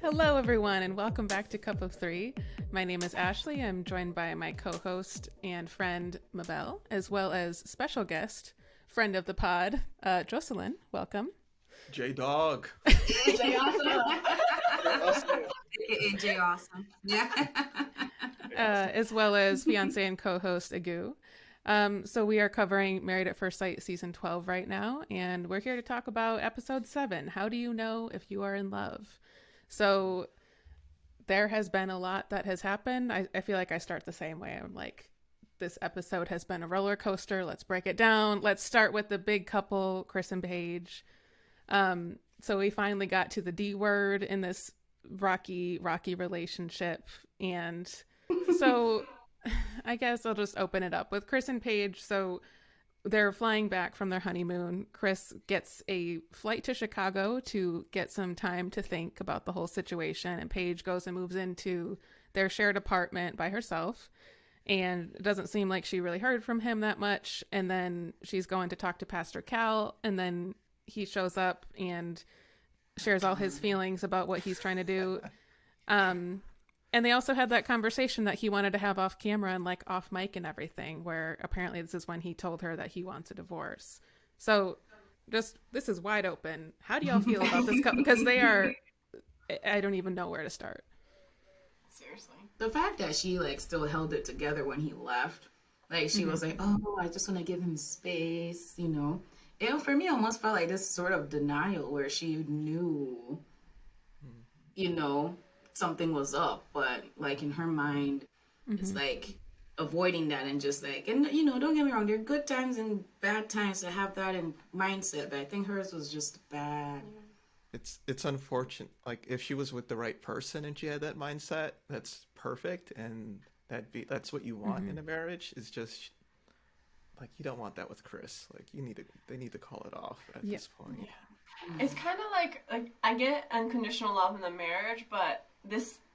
Hello, everyone, and welcome back to Cup of Three. My name is Ashley. I'm joined by my co host and friend, Mabel, as well as special guest, friend of the pod, Jocelyn. Welcome. J Dog. Jay Awesome. AKA Awesome. Yeah. As well as fiance and co host, Agu. So we are covering Married at First Sight season 12 right now, and we're here to talk about episode 7. How do you know if you are in love? So there has been a lot that has happened. I feel like I start the same way. I'm like, this episode has been a roller coaster. Let's break it down. Let's start with the big couple, Chris and Paige. So we finally got to the D word in this rocky relationship. And so I guess I'll just open it up with Chris and Paige. So they're flying back from their honeymoon. Chris gets a flight to Chicago to get some time to think about the whole situation. And Paige goes and moves into their shared apartment by herself. And it doesn't seem like she really heard from him that much. And then she's going to talk to Pastor Cal. And then he shows up and shares all his feelings about what he's trying to do. And they also had that conversation that he wanted to have off camera and like off mic and everything, where apparently this is when he told her that he wants a divorce. So just, this is wide open. How do y'all feel about this couple? Because they are, I don't even know where to start. Seriously. The fact that she like still held it together when he left, like she was like, "Oh, I just want to give him space," you know. It for me almost felt like this sort of denial where she knew, you know, something was up, but like in her mind, it's like avoiding that and just like, and you know, don't get me wrong, there are good times and bad times to have that in mindset, but I think hers was just bad. It's unfortunate. Like if she was with the right person and she had that mindset, that's perfect, and that's what you want in a marriage. It's just like you don't want that with Chris. Like they need to call it off at this point. Yeah. It's kind of like I get unconditional love in the marriage, but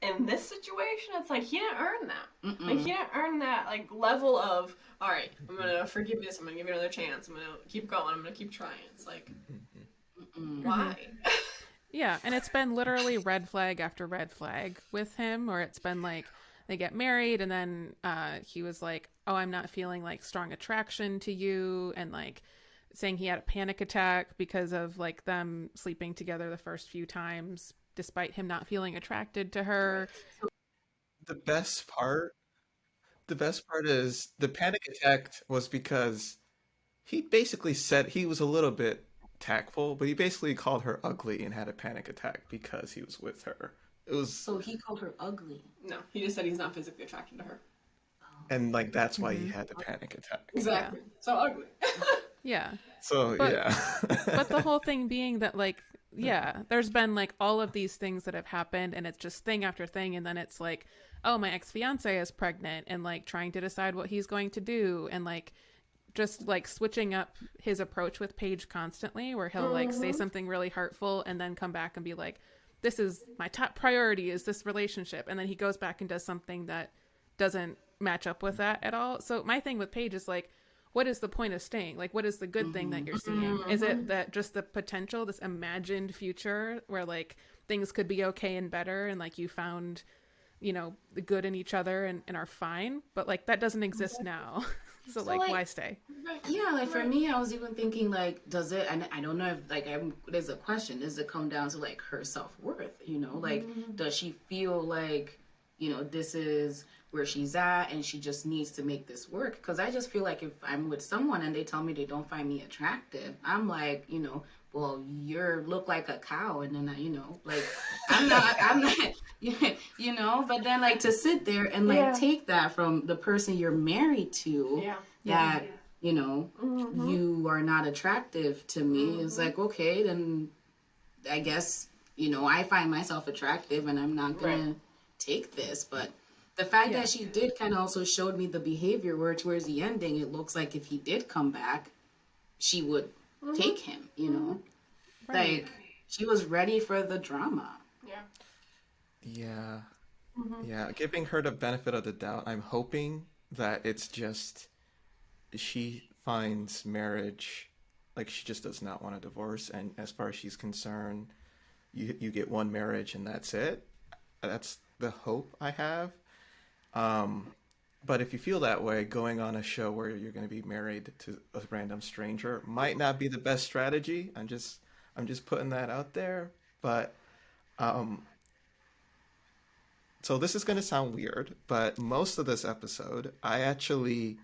in this situation, it's like he didn't earn that. Like he didn't earn that like level of, all right, I'm gonna forgive you this. I'm gonna give you another chance. I'm gonna keep going. I'm gonna keep trying. It's like, why? Yeah, and it's been literally red flag after red flag with him, or it's been like they get married and then he was like, oh, I'm not feeling like strong attraction to you, and like saying he had a panic attack because of like them sleeping together the first few times despite him not feeling attracted to her. The best part, the best part is the panic attack was because he basically said he was a little bit tactful, but he basically called her ugly and had a panic attack because he was with her. It was, So he called her ugly. No, he just said he's not physically attracted to her. and like that's why he had the panic attack. Exactly. So ugly. Yeah. So But- yeah. But the whole thing being that like, yeah, there's been like all of these things that have happened and it's just thing after thing, and then it's like, oh, my ex-fiance is pregnant, and like trying to decide what he's going to do, and like just like switching up his approach with Paige constantly, where he'll like say something really hurtful and then come back and be like, this is my top priority, is this relationship, and then he goes back and does something that doesn't match up with that at all. So my thing with Paige is like, what is the point of staying? Like, what is the good thing that you're seeing? Is it that just the potential, this imagined future where like things could be okay and better, and like you found, you know, the good in each other and are fine, but like that doesn't exist now. So like, why stay? Yeah, like for me, I was even thinking like, does it? And I don't know if like there's a question. Does it come down to like her self-worth? You know, like does she feel like, you know, this is where she's at and she just needs to make this work? Because I just feel like if I'm with someone and they tell me they don't find me attractive, I'm like, you know, well, look like a cow, and then you know, like I'm not, you know. But then like to sit there and like take that from the person you're married to, that you know you are not attractive to me, is like, okay, then I guess, you know, I find myself attractive and I'm not gonna take this. But the fact that she did kind of also showed me the behavior where towards the ending it looks like if he did come back, she would take him, you know. Like she was ready for the drama. Yeah. Yeah, giving her the benefit of the doubt. I'm hoping that it's just she finds marriage, like she just does not want a divorce, and as far as she's concerned, you get one marriage and that's it. That's the hope I have. Um, but if you feel that way, going on a show where you're going to be married to a random stranger might not be the best strategy. I'm just putting that out there. But um, so this is going to sound weird, but most of this episode, I actually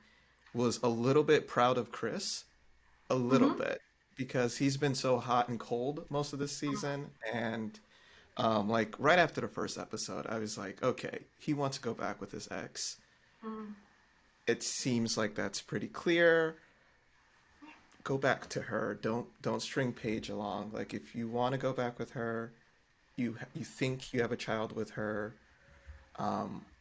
was a little bit proud of Chris, a little Mm-hmm. bit, because he's been so hot and cold most of this season, and like right after the first episode, I was like, okay, he wants to go back with his ex. Mm-hmm. It seems like that's pretty clear. Go back to her. Don't string Paige along. Like if you want to go back with her, you think you have a child with her.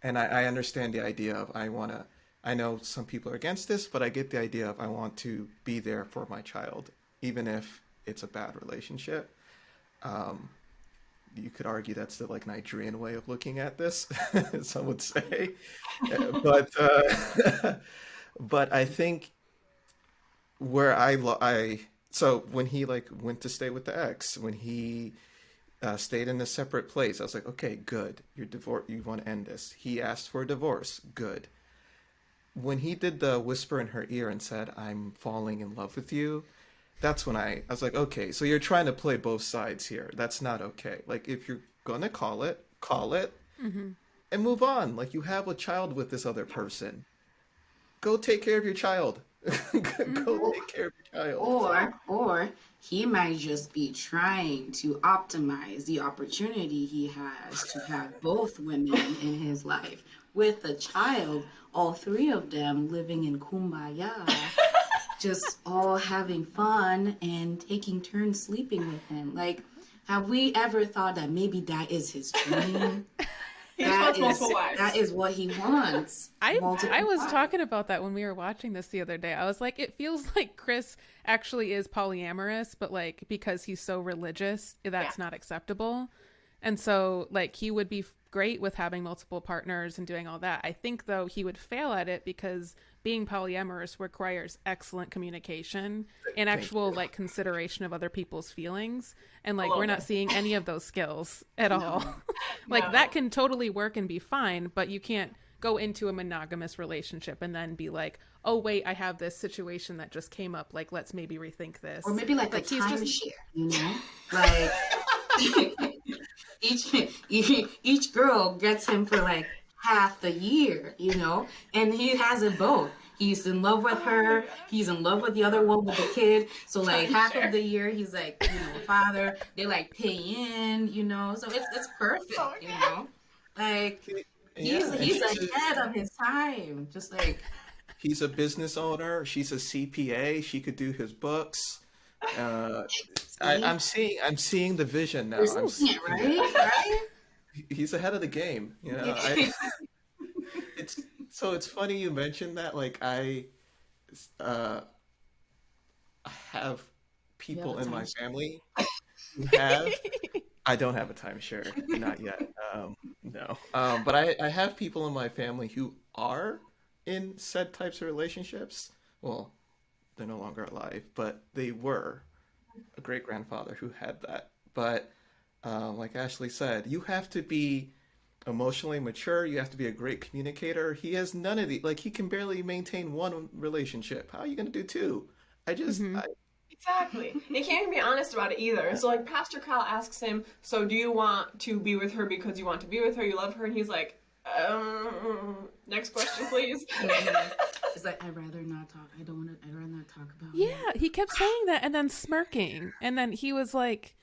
And I understand the idea of I want to. I know some people are against this, but I get the idea of I want to be there for my child, even if it's a bad relationship. Um, you could argue that's the like Nigerian way of looking at this, some would say. But but I think where I so when he like went to stay with the ex, when he stayed in a separate place, I was like, okay, good. You're divorced. You want to end this. He asked for a divorce. Good. When he did the whisper in her ear and said, "I'm falling in love with you," that's when I was like, okay, so you're trying to play both sides here. That's not okay. Like if you're gonna call it Mm-hmm. and move on. Like you have a child with this other person. Go take care of your child. Go Mm-hmm. Or, take care of your child. or he might just be trying to optimize the opportunity he has to have both women in his life with a child, all three of them living in kumbaya, just all having fun and taking turns sleeping with him. Like, have we ever thought that maybe that is his dream? He just wants multiple That wives. is what he wants. I Multiple was wives. talking about that when we were watching this the other day. I was like, it feels like Chris actually is polyamorous, but like because he's so religious, Yeah. that's not acceptable. And so like he would be great with having multiple partners and doing all that. I think though he would fail at it because being polyamorous requires excellent communication and Thank actual you. like consideration of other people's feelings. And A like little we're not bit. seeing any of those skills at all. No. Like that No. can totally work and be fine, but you can't go into a monogamous relationship and then be like, oh wait, I have this situation that just came up, like let's maybe rethink Or this. maybe like a Like he's just timeshare, you know? Like each each girl gets him for like half the year, you know? And he has it both. He's in love with Oh my her. god. He's in love with the other one with the kid. So like half of Timeshare. the year he's like, you know, father. They like pay in, you know. So it's Oh perfect, you my know. Like Yeah, and he's ahead of his time. Just like he's a business owner. She's a CPA. She could do his books. Uh, see, I'm seeing the vision now. I'm yeah, seeing it. right, right. He's ahead of the game. It's it's funny you mentioned that. Like uh, I have You have a people in my timeshare. family who have. I don't have a timeshare, not yet. No. But I have people in my family who are in said types of relationships. Well, they're no longer alive, but they were a great grandfather who had that. But like Ashley said, you have to be emotionally mature. You have to be a great communicator. He has none of the like. He can barely maintain one relationship. How are you going to do two? I just, hmm Exactly. He can't even be honest about it either. So like Pastor Kyle asks him, "So do you want to be with her because you want to be with her? You love her?" And he's like, next question, please." Mhm. It's like I'd rather not talk. I don't want to. I'd rather not talk about Yeah, it. he kept saying that and then smirking. And then he was like,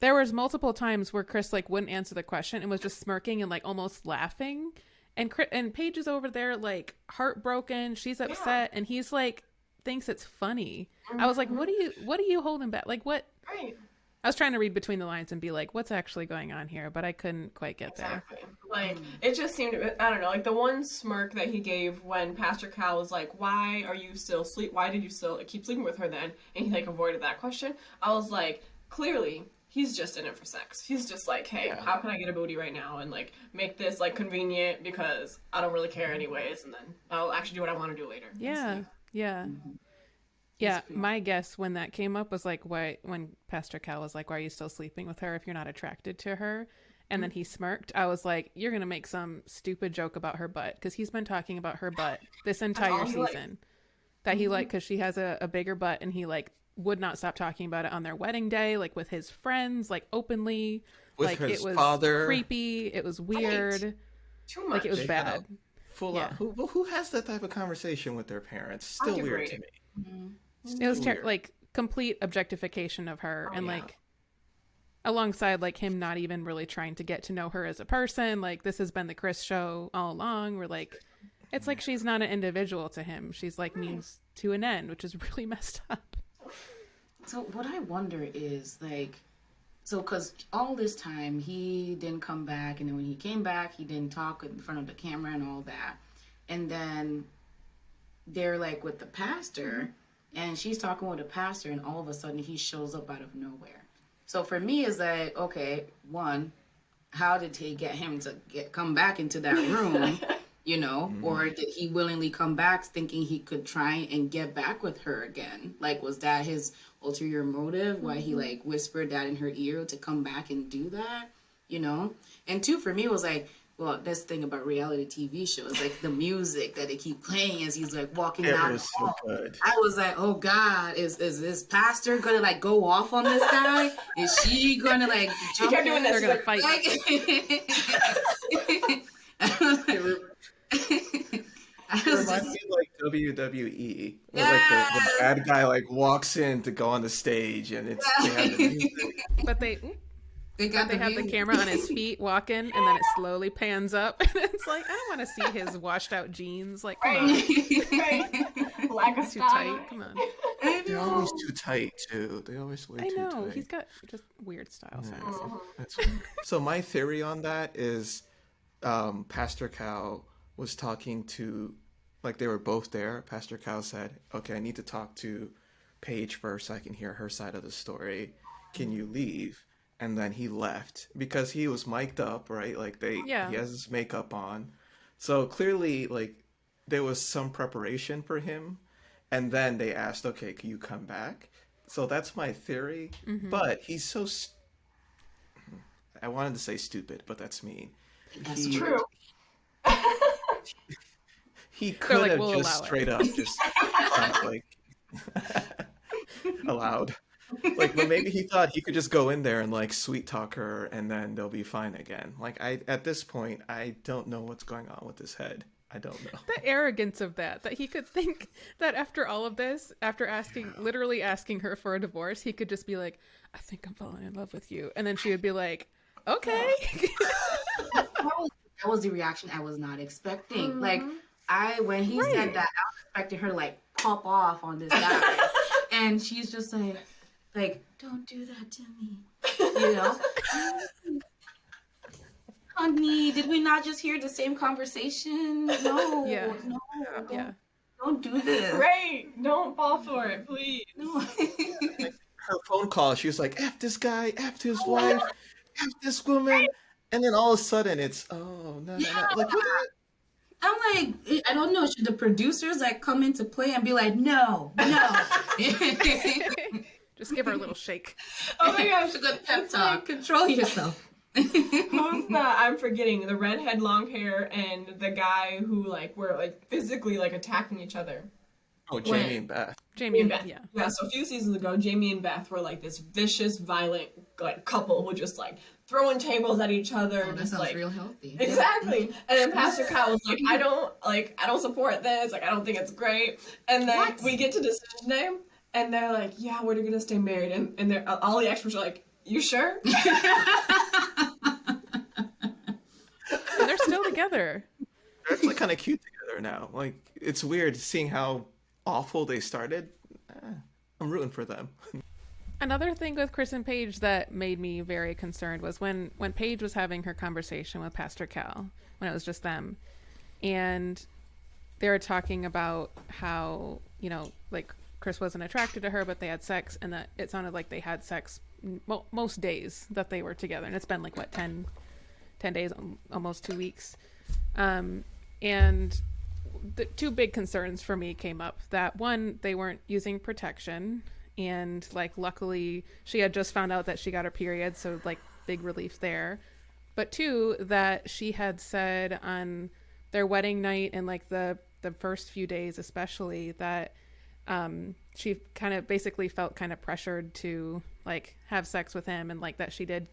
there was multiple times where Chris like wouldn't answer the question and was just smirking and like almost laughing. And Paige is over there like heartbroken. She's Yeah. upset, and he's like thinks it's funny. I was like, Mhm. what are you holding back? Like what? Right. I was trying to read between the lines and be like, what's actually going on here? But I couldn't quite get there. Exactly. Like Mm. it just seemed, I don't know, like the one smirk that he gave when Pastor Cal was like, "Why are you still sleep? Why did you still keep sleeping with her then?" And he like avoided that question. I was like, clearly he's just in it for sex. He's just like, "Hey, yeah. how can I get a booty right now and like make this like convenient because I don't really care anyways, and then I'll actually do what I want to do later." And Yeah, sleep. yeah. Mhm. Yeah, my guess when that came up was like, why, when Pastor Cal was like, why are you still sleeping with her if you're not attracted to her? And then he smirked. I was like, you're going to make some stupid joke about her butt. Because he's been talking about her butt this entire season. That he liked because she has a bigger butt. And he like would not stop talking about it on their wedding day. Like with his friends, like openly. With like his it was father. creepy. It was weird. Right. Too much. Like it was bad. Full on. Who has that type of conversation with their parents? Still weird to me. It was like complete objectification of her. And like alongside like him not even really trying to get to know her as a person. Like this has been the Chris show all along. We're like, it's like she's not an individual to him. She's like means to an end, which is really messed up. So what I wonder is like, so because all this time he didn't come back, and then when he came back, he didn't talk in front of the camera and all that. And then they're like with the pastor, and she's talking with the pastor, and all of a sudden he shows up out of nowhere. So for me, it's like, okay, one, how did he get him to come back into that room, you know? Or did he willingly come back thinking he could try and get back with her again? Like, was that his ulterior motive? Why he, like, whispered that in her ear to come back and do that, you know? And two, for me, was like, well, this thing about reality TV shows, like the music that they keep playing as he's like walking down the hall. So good. I was like, oh God, is this pastor gonna like go off on this guy? Is she gonna like jump in? They're gonna fight. Like, it reminds me of like WWE, where like the bad guy like walks in to go on the stage, and it's they have the music. But they have the camera on his feet walking, and then it slowly pans up, and it's like, I don't want to see his washed out jeans. Like, come on. Lack of too tight. Come on. They're always too tight too. They always way too tight. I know. He's got just weird style sense. That's so my theory on that is Pastor Cal was talking to, like they were both there. Pastor Cal said, okay, I need to talk to Paige first so I can hear her side of the story. Can you leave? And then he left because he was mic'd up, right? Like he has his makeup on. So clearly, like, there was some preparation for him. And then they asked, okay, can you come back? So that's my theory. But he's so... I wanted to say stupid, but that's mean. That's true. He could have just straight up just like allowed. Like, but maybe he thought he could just go in there and like sweet talk her, and then they'll be fine again. Like at this point, I don't know what's going on with his head. I don't know. The arrogance of that he could think that after all of this, after literally asking her for a divorce, he could just be like, I think I'm falling in love with you. And then she would be like, okay. That was the reaction I was not expecting. Like, when he said that, I was expecting her to like pop off on this guy. And she's just like, don't do that to me. You know? Honey, did we not just hear the same conversation? No. Yeah. No. Don't do this. Right. Don't fall for it, please. No. Her phone call, she was like, F this guy, F his wife, F this woman. And then all of a sudden it's, no. Like, what? I'm like, I don't know. Should the producers like come into play and be like, no. Just give her a little shake. Oh my gosh. A good pep talk. Control yourself. Who's I'm forgetting, the redhead, long hair, and the guy who like were like physically like attacking each other. Oh, Jamie and Beth. Jamie and Beth. Yeah, so a few seasons ago, Jamie and Beth were like this vicious, violent like couple who just like throwing tables at each other. That just sounds like real healthy. Exactly. And then Pastor Kyle was like, I don't support this. Like, I don't think it's great. And then we get to decision day, and they're like, yeah, we're gonna stay married. And they're all the experts are like, you sure? And they're still together. They're actually kind of cute together now. Like, it's weird seeing how awful they started. I'm rooting for them. Another thing with Chris and Paige that made me very concerned was when Paige was having her conversation with Pastor Cal, when it was just them, and they were talking about how, you know, like Chris wasn't attracted to her, but they had sex, and that it sounded like they had sex most days that they were together, and it's been like, what, 10 days, almost 2 weeks. And the two big concerns for me came up. That one, they weren't using protection, and like luckily she had just found out that she got her period, so like big relief there. But two, that she had said on their wedding night and like the first few days especially that she kind of basically felt kind of pressured to like have sex with him, and like that she did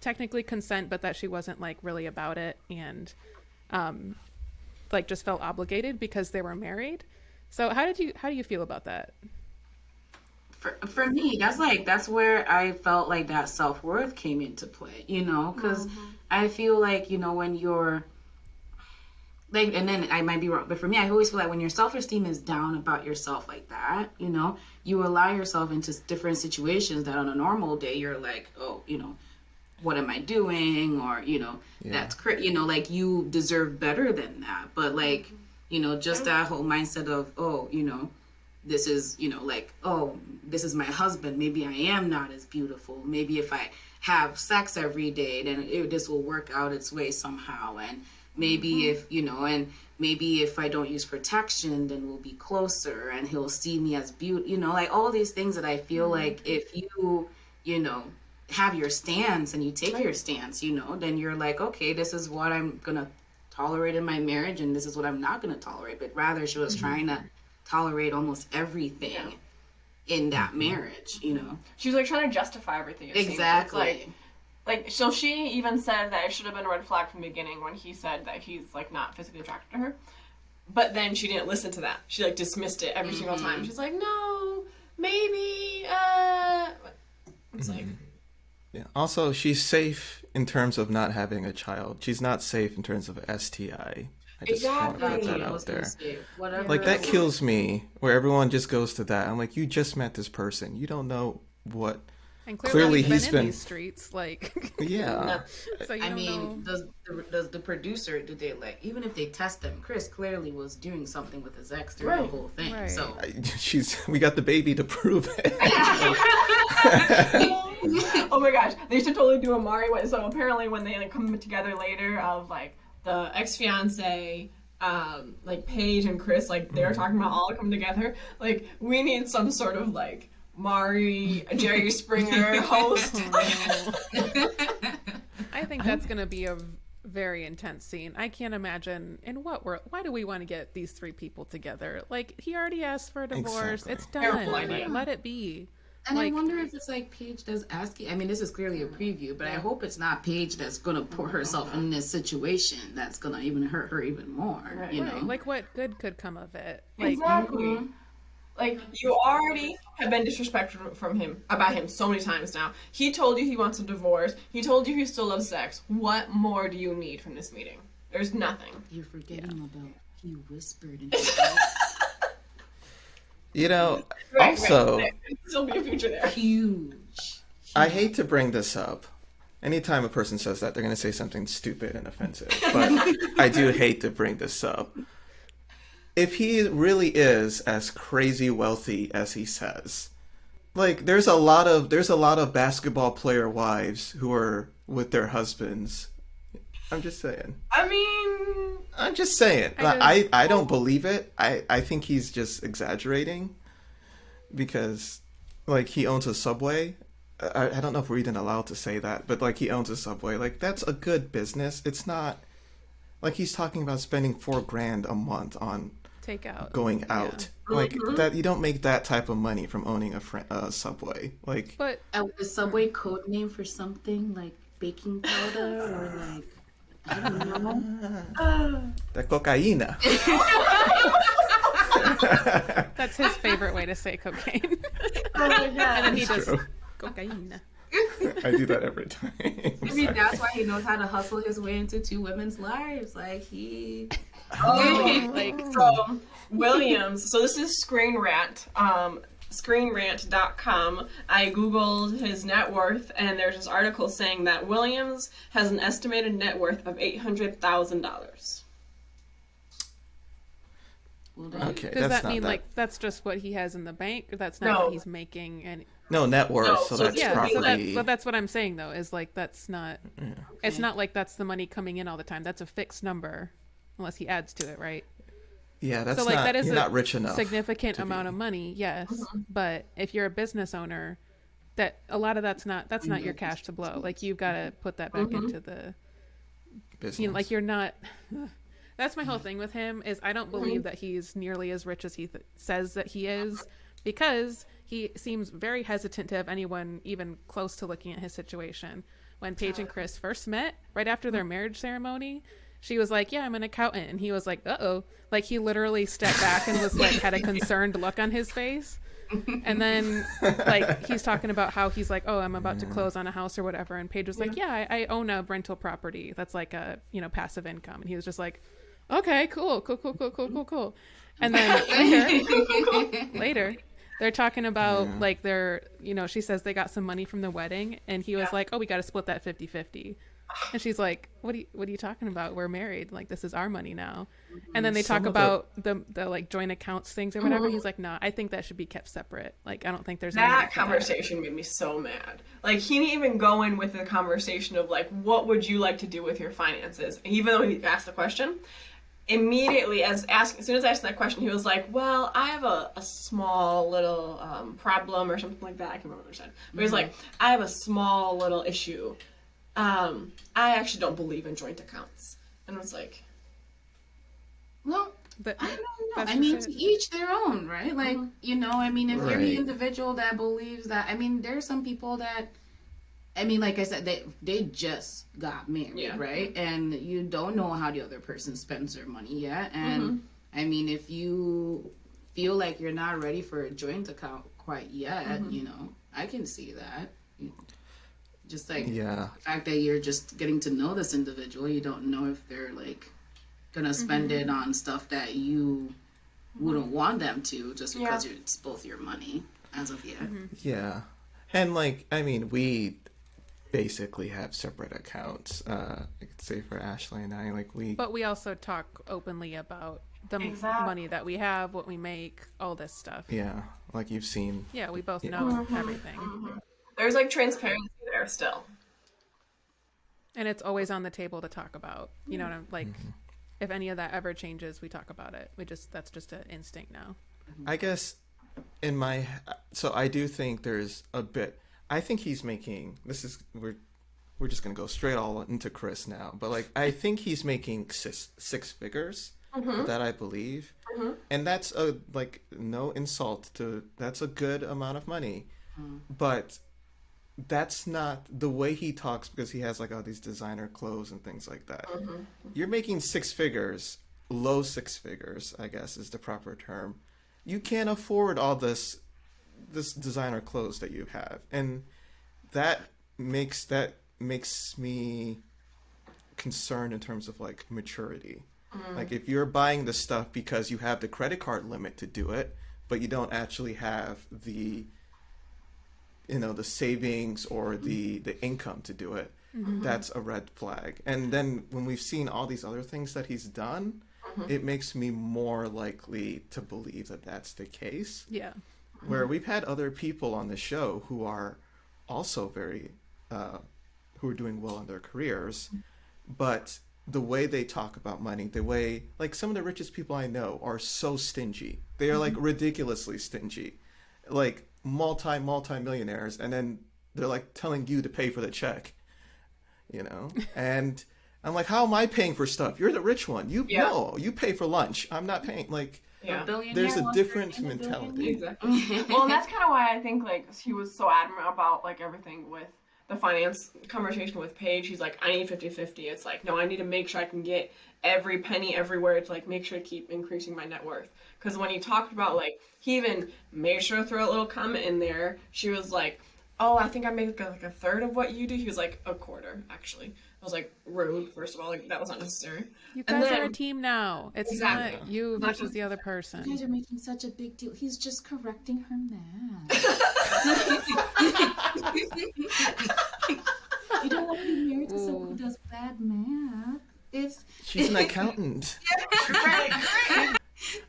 technically consent but that she wasn't like really about it, and like just felt obligated because they were married. So how do you feel about that? For me, that's where I felt like that self-worth came into play, because I feel like, when you're like, and then I might be wrong, but for me, I always feel like when your self-esteem is down about yourself like that, you allow yourself into different situations that on a normal day you're like, oh, what am I doing? Or, that's like you deserve better than that. But like, just that whole mindset of, oh, this is, like, oh, this is my husband. Maybe I am not as beautiful. Maybe if I have sex every day, then this will work out its way somehow. And maybe maybe if I don't use protection, then we'll be closer and he'll see me as beautiful, like all these things that I feel like if you, have your stance and you take your stance, then you're like, okay, this is what I'm going to tolerate in my marriage and this is what I'm not going to tolerate. But rather she was trying to tolerate almost everything in that marriage, She was like trying to justify everything. Exactly. So she even said that it should have been a red flag from the beginning when he said that he's like not physically attracted to her. But then she didn't listen to that. She like dismissed it every single time. She's like, no, maybe, it's like. Yeah. Also, she's safe in terms of not having a child. She's not safe in terms of STI. I just want to put that out there. Like, that kills me, where everyone just goes to that. I'm like, you just met this person. You don't know what... And clearly he's been in these streets, like... Yeah. So you don't know. Does the producer, do they, like, even if they test them, Chris clearly was doing something with his ex during the whole thing, right. So... We got the baby to prove it. Oh my gosh, they should totally do a Mari one. So apparently when they like come together later of like the ex-fiance, like Paige and Chris, like they were talking about all come together. Like we need some sort of like Mari, Jerry Springer host. I think that's going to be a very intense scene. I can't imagine in what world. Why do we want to get these three people together? Like he already asked for a divorce. Exactly. It's done. Terrible idea. Like, let it be. And I wonder if it's like Paige does asking. I mean, this is clearly a preview, but I hope it's not Paige that's gonna put herself in this situation that's gonna even hurt her even more. Right. You know, Like what good could come of it? Like, Exactly. Like you already have been disrespectful from him about him so many times now. He told you he wants a divorce. He told you he still loves sex. What more do you need from this meeting? There's nothing. you're forgetting about he whispered in Also, There could still be a future there. huge. I hate to bring this up. Anytime a person says that, they're going to say something stupid and offensive. But I do hate to bring this up. If he really is as crazy wealthy as he says, like there's a lot of basketball player wives who are with their husbands. I'm just saying. I'm just saying. I don't believe it. I think he's just exaggerating because, like, he owns a Subway. I don't know if we're even allowed to say that, but, like, he owns a Subway. Like, that's a good business. It's not... Like, he's talking about spending $4,000 a month on... takeout. Going out. Yeah. Like, that you don't make that type of money from owning a Subway. Like... But... A Subway code name for something like baking powder or like... I don't know. The cocaína. That's his favorite way to say cocaine. Oh my god. And then he does True. cocaine. I do that every time. Maybe that's why he knows how to hustle his way into two women's lives. Like he... Like, So Williams. So this is Screen Rant. ScreenRant.com. I googled his net worth, and there's this article saying that Williams has an estimated net worth of $800,000. Okay, does that's that not mean that. like that's just what he has in the bank, or that's not No. what he's making? And No, net worth, No, so so that's yeah, property. but that's what I'm saying though. Is like that's not. It's not like that's the money coming in all the time. That's a fixed number, unless he adds to it, right? Yeah, that's So like not, that is you're a not rich enough significant to amount be of money, yes. Mhm. But if you're a business owner, that a lot of that's not your Yeah. cash to blow. Like you've got to put that back Mhm. into the like business. you're not. That's my whole thing with him is I don't believe that he's nearly as rich as he says that he is, because he seems very hesitant to have anyone even close to looking at his situation. When Paige and Chris first met, right after their marriage ceremony, she was like, "Yeah, I'm an accountant," and he was like, "Uh-oh!" Like he literally stepped back and was like had a concerned look on his face. And then, like, he's talking about how he's like, "Oh, I'm about to close on a house or whatever." And Paige was like, "Yeah, I own a rental property that's like a, passive income." And he was just like, "Okay, cool. And then later, they're talking about, like, she says they got some money from the wedding. And he was like, "Oh, we got to split that 50-50. And she's like, what are you talking about? We're married. Like, this is our money now." And then they talk about the like joint accounts things or whatever. He's like, "No, I think that should be kept separate. Like, I don't think there's any need That for conversation made me so mad. Like, he didn't even go in with the conversation of, like, what would you like to do with your finances? Even though he asked the question, immediately, as soon as I asked that question, he was like, "Well, I have a small little problem," or something like that. I can't remember what he said. But he was like, "I have a small little issue. I actually don't believe in joint accounts." And I was like, Well, But I don't know. that's I mean, just to it. each their own, right? Like, I mean, if you're the Right. individual that believes that, I mean, there's some people that, I mean, like I said, they just got married, Yeah. right? And you don't know how the other person spends their money yet. And I mean, if you feel like you're not ready for a joint account quite yet, I can see that. Just like Yeah. the fact that you're just getting to know this individual, you don't know if they're like gonna spend it on stuff that you wouldn't want them to, just because it's both your money as of yet. Yeah. And like, I mean, we basically have separate accounts. I could say for Ashley and I, like But we also talk openly about the Exactly. money that we have, what we make, all this stuff. yeah, like you've seen. Yeah, we both know everything. there's, like, transparency there still. And it's always on the table to talk about. You know what I'm like? If any of that ever changes, we talk about it. That's just an instinct now. I guess so I do think there's a bit. I think he's making we're just gonna go straight all into Chris now, but like I think he's making six figures. That I believe, and that's no insult to, that's a good amount of money, but that's not the way he talks, because he has like all these designer clothes and things like that. You're making six figures, low six figures, I guess is the proper term. You can't afford all this designer clothes that you have, and that makes me concerned in terms of like maturity. Like if you're buying the stuff because you have the credit card limit to do it, but you don't actually have the the savings or the income to do it, that's a red flag. And then when we've seen all these other things that he's done, it makes me more likely to believe that that's the case. Yeah. Where we've had other people on the show who are also very who are doing well in their careers, but the way they talk about money, the way, like, some of the richest people I know are so stingy. They are like ridiculously stingy, like multi-millionaires, and then they're like telling you to pay for the check, and I'm like, how am I paying for stuff? You're the rich one. No, you pay for lunch. I'm not paying. Like, there's a different mentality. Exactly. Well, and that's kind of why I think, like, he was so adamant about, like, everything with the finance conversation with Paige. He's like, I need 50-50. It's like, no, I need to make sure I can get every penny everywhere to, like, make sure to keep increasing my net worth. Because when he talked about, like, he even made sure to throw a little comment in there. She was like, "Oh, I think I make like a third of what you do." He was like, "A quarter, actually." I was like, rude, first of all. Like, that was not necessary. You guys are a team now. It's Exactly. not you versus the other You person. guys are making such a big deal. He's just correcting her math. You don't want to be married to someone who does bad math. She's an accountant. Right.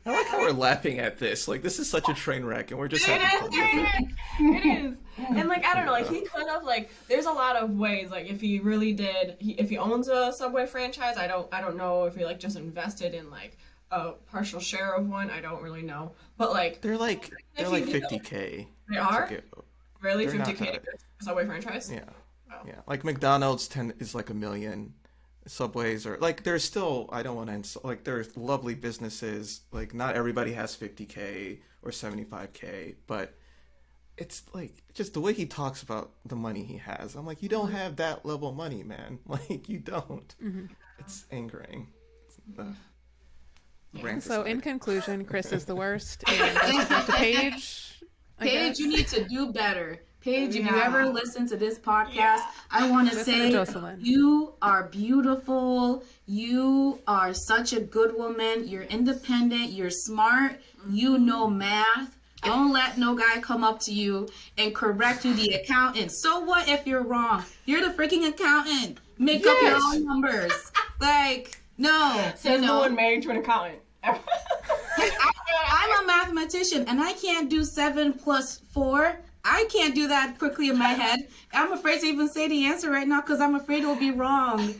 I like how we're laughing at this. Like, this is such a train wreck, and we're just having fun with it. It is. And, like, I don't know, like, he could have, like, there's a lot of ways, like, if he really did, if he owns a Subway franchise, I don't know if he, like, just invested in, like, a partial share of one. I don't really know, but like They're like if you do- 50K. They are to get- really they're not 50K that- to Subway franchise. Yeah. Wow. Yeah. Like McDonald's is like 1 million. Subways are like there's still I don't want to like there's lovely businesses, like not everybody has 50K or 75K, but it's like just the way he talks about the money he has. I'm like, you don't have that level of money, man. Like you don't. It's angering. So in conclusion, Chris is the worst, and that's up to Paige. Paige, you need to do better. Paige, if you Yeah. ever listen to this podcast, I want to Listen to say Jocelyn. you are beautiful. You are such a good woman. You're independent. You're smart. You know math. Don't let no guy come up to you and correct you, the accountant. So what if you're wrong? You're the freaking accountant. Make up your own numbers. Like, no. Says the one married to an accountant. I'm a mathematician and I can't do 7 plus 4. I can't do that quickly in my head. I'm afraid to even say the answer right now because I'm afraid it'll be wrong.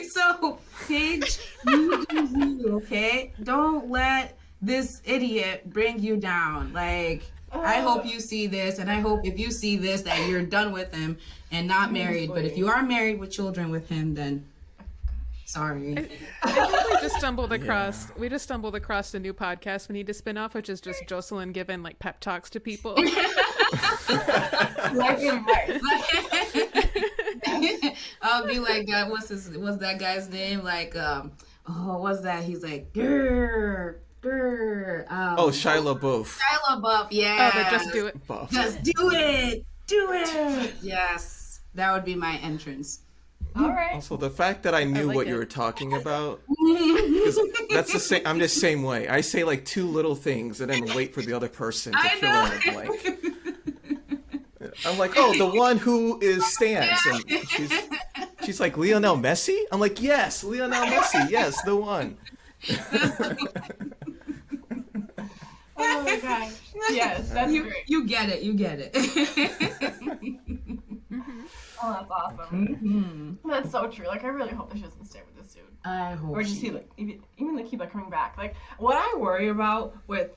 So, Paige, you do you, okay? Don't let this idiot bring you down. Like, I hope you see this, and I hope if you see this that you're done with him and not married. But if you are married with children with him, then sorry. I think we just stumbled across a new podcast we need to spin off, which is just Jocelyn giving like pep talks to people. Like advice. I'll be like, what's that guy's name? Like, what's that? He's like, grr. Shia LaBeouf. Shia LaBeouf, yeah. Oh, but just do it. Buff. Just do it. Do it. Yes. That would be my entrance. All right. Also, the fact that I knew like what it. you were talking about, 'cause that's the same. I'm the same way. I say like 2 little things and then wait for the other person to I fill know. in the blank. I'm like, oh, the one who is stands, and she's like Lionel Messi. I'm like, yes, Lionel Messi, yes, the one. Oh my gosh. Yes, that's great. You get it. You get it. Oh, that's awesome. That's so true. Like, I really hope that she doesn't stay with this dude. I hope. Or just see, like, even like keep like coming back. Like, what I worry about with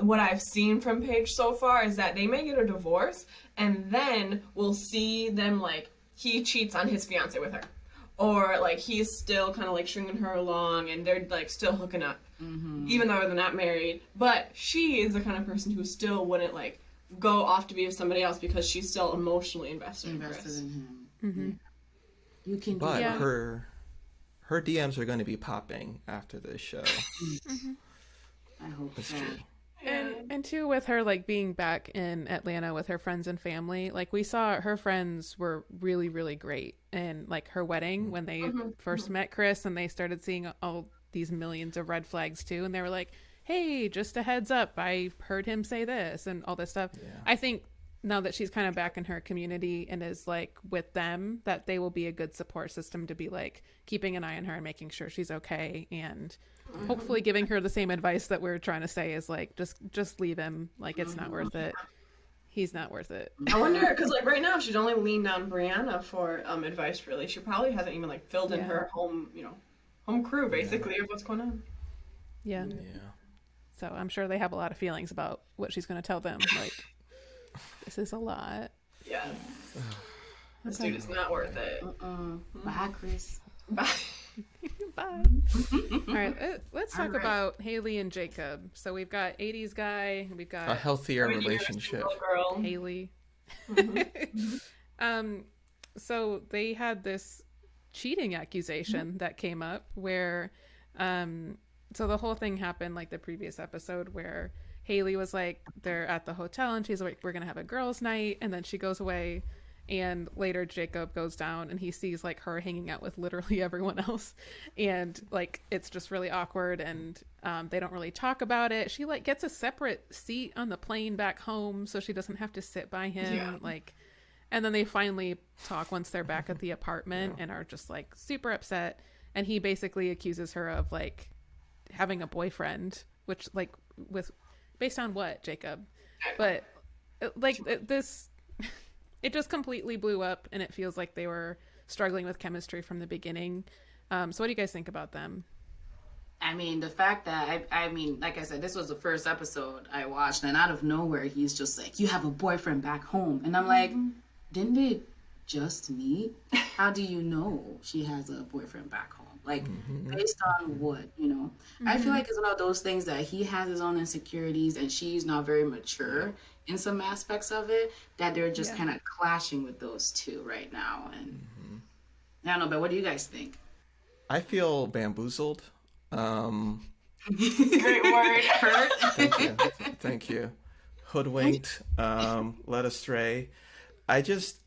what I've seen from Paige so far is that they may get a divorce, and then we'll see them like he cheats on his fiance with her, or like he's still kind of like stringing her along, and they're like still hooking up, even though they're not married. But she is the kind of person who still wouldn't like go off to be with somebody else because she's still emotionally invested in Chris. in him. You can do But Yeah. her DMs are going to be popping after this show. I hope That's so. true. And too, with her like being back in Atlanta with her friends and family, like we saw her friends were really, really great. And like her wedding, when they first met Chris and they started seeing all these millions of red flags too, and they were like, hey, just a heads up, I heard him say this and all this stuff. Yeah. I think now that she's kind of back in her community and is like with them, that they will be a good support system to be like keeping an eye on her and making sure she's okay, and hopefully giving her the same advice that we're trying to say is like just leave him, like it's not worth it, he's not worth it. I wonder, because like right now she's only leaned on Brianna for advice. Really, she probably hasn't even like filled in her home crew basically of what's going on. Yeah. So I'm sure they have a lot of feelings about what she's going to tell them. Like, this is a lot. Yes. This dude is not worth it. Bye, Chris. Bye. Bye. All right, let's talk about Haley and Jacob. So we've got 80s guy, we've got A healthier relationship. Girl. Haley. So they had this cheating accusation that came up where so the whole thing happened like the previous episode where Haley was like, they're at the hotel and she's like, we're gonna have a girls' night, and then she goes away, and later Jacob goes down and he sees like her hanging out with literally everyone else, and like it's just really awkward, and they don't really talk about it. She like gets a separate seat on the plane back home so she doesn't have to sit by him. Like, and then they finally talk once they're back at the apartment and are just like super upset, and he basically accuses her of like having a boyfriend, which like with based on what, Jacob? But like this it just completely blew up, and it feels like they were struggling with chemistry from the beginning. So what do you guys think about them? I mean, the fact that I mean, like I said, this was the first episode I watched, and out of nowhere, he's just like, "You have a boyfriend back home," and I'm like, "Didn't they just meet? How do you know she has a boyfriend back home? Like, based on what, you know?" I feel like it's one of those things that he has his own insecurities, and she's not very mature in some aspects of it. That they're just kind of clashing with those two right now, and I don't know. But what do you guys think? I feel bamboozled. Great word. Hurt? Thank you. Thank you. Hoodwinked, led astray.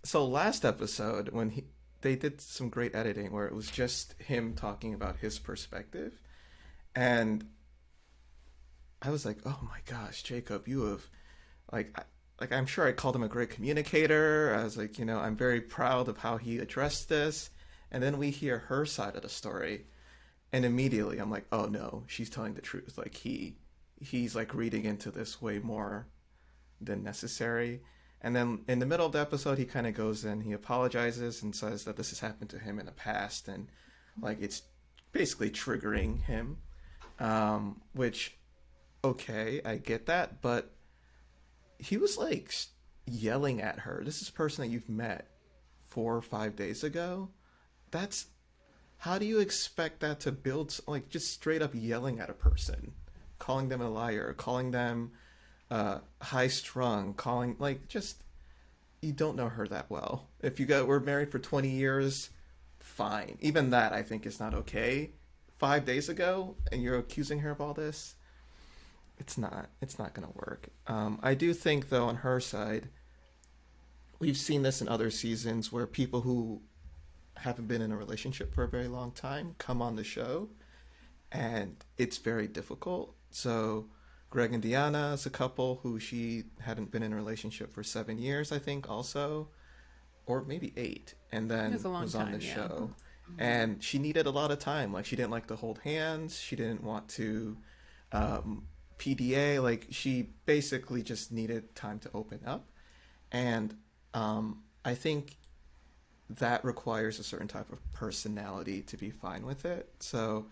So last episode when they did some great editing where it was just him talking about his perspective, and I was like, oh my gosh, Jacob, you have like I'm sure I called him a great communicator. I was like, you know, I'm very proud of how he addressed this, and then we hear her side of the story. And immediately I'm like, oh no, she's telling the truth. Like he's like reading into this way more than necessary. And then in the middle of the episode, he kind of goes in, he apologizes and says that this has happened to him in the past. And like, it's basically triggering him, which, okay, I get that. But he was like yelling at her. This is a person that you've met 4 or 5 days ago. How do you expect that to build, like, just straight up yelling at a person, calling them a liar, calling them high strung, calling, like, just, you don't know her that well. If we're married for 20 years, fine. Even that I think is not okay. 5 days ago and you're accusing her of all this, it's not gonna work. I do think though on her side, we've seen this in other seasons where people who haven't been in a relationship for a very long time come on the show, and it's very difficult. So Greg and Deanna is a couple who she hadn't been in a relationship for 7 years, I think, also, or maybe 8, and then was on the show. And she needed a lot of time. Like, she didn't like to hold hands. She didn't want to PDA. Like, she basically just needed time to open up. And I think that requires a certain type of personality to be fine with it. So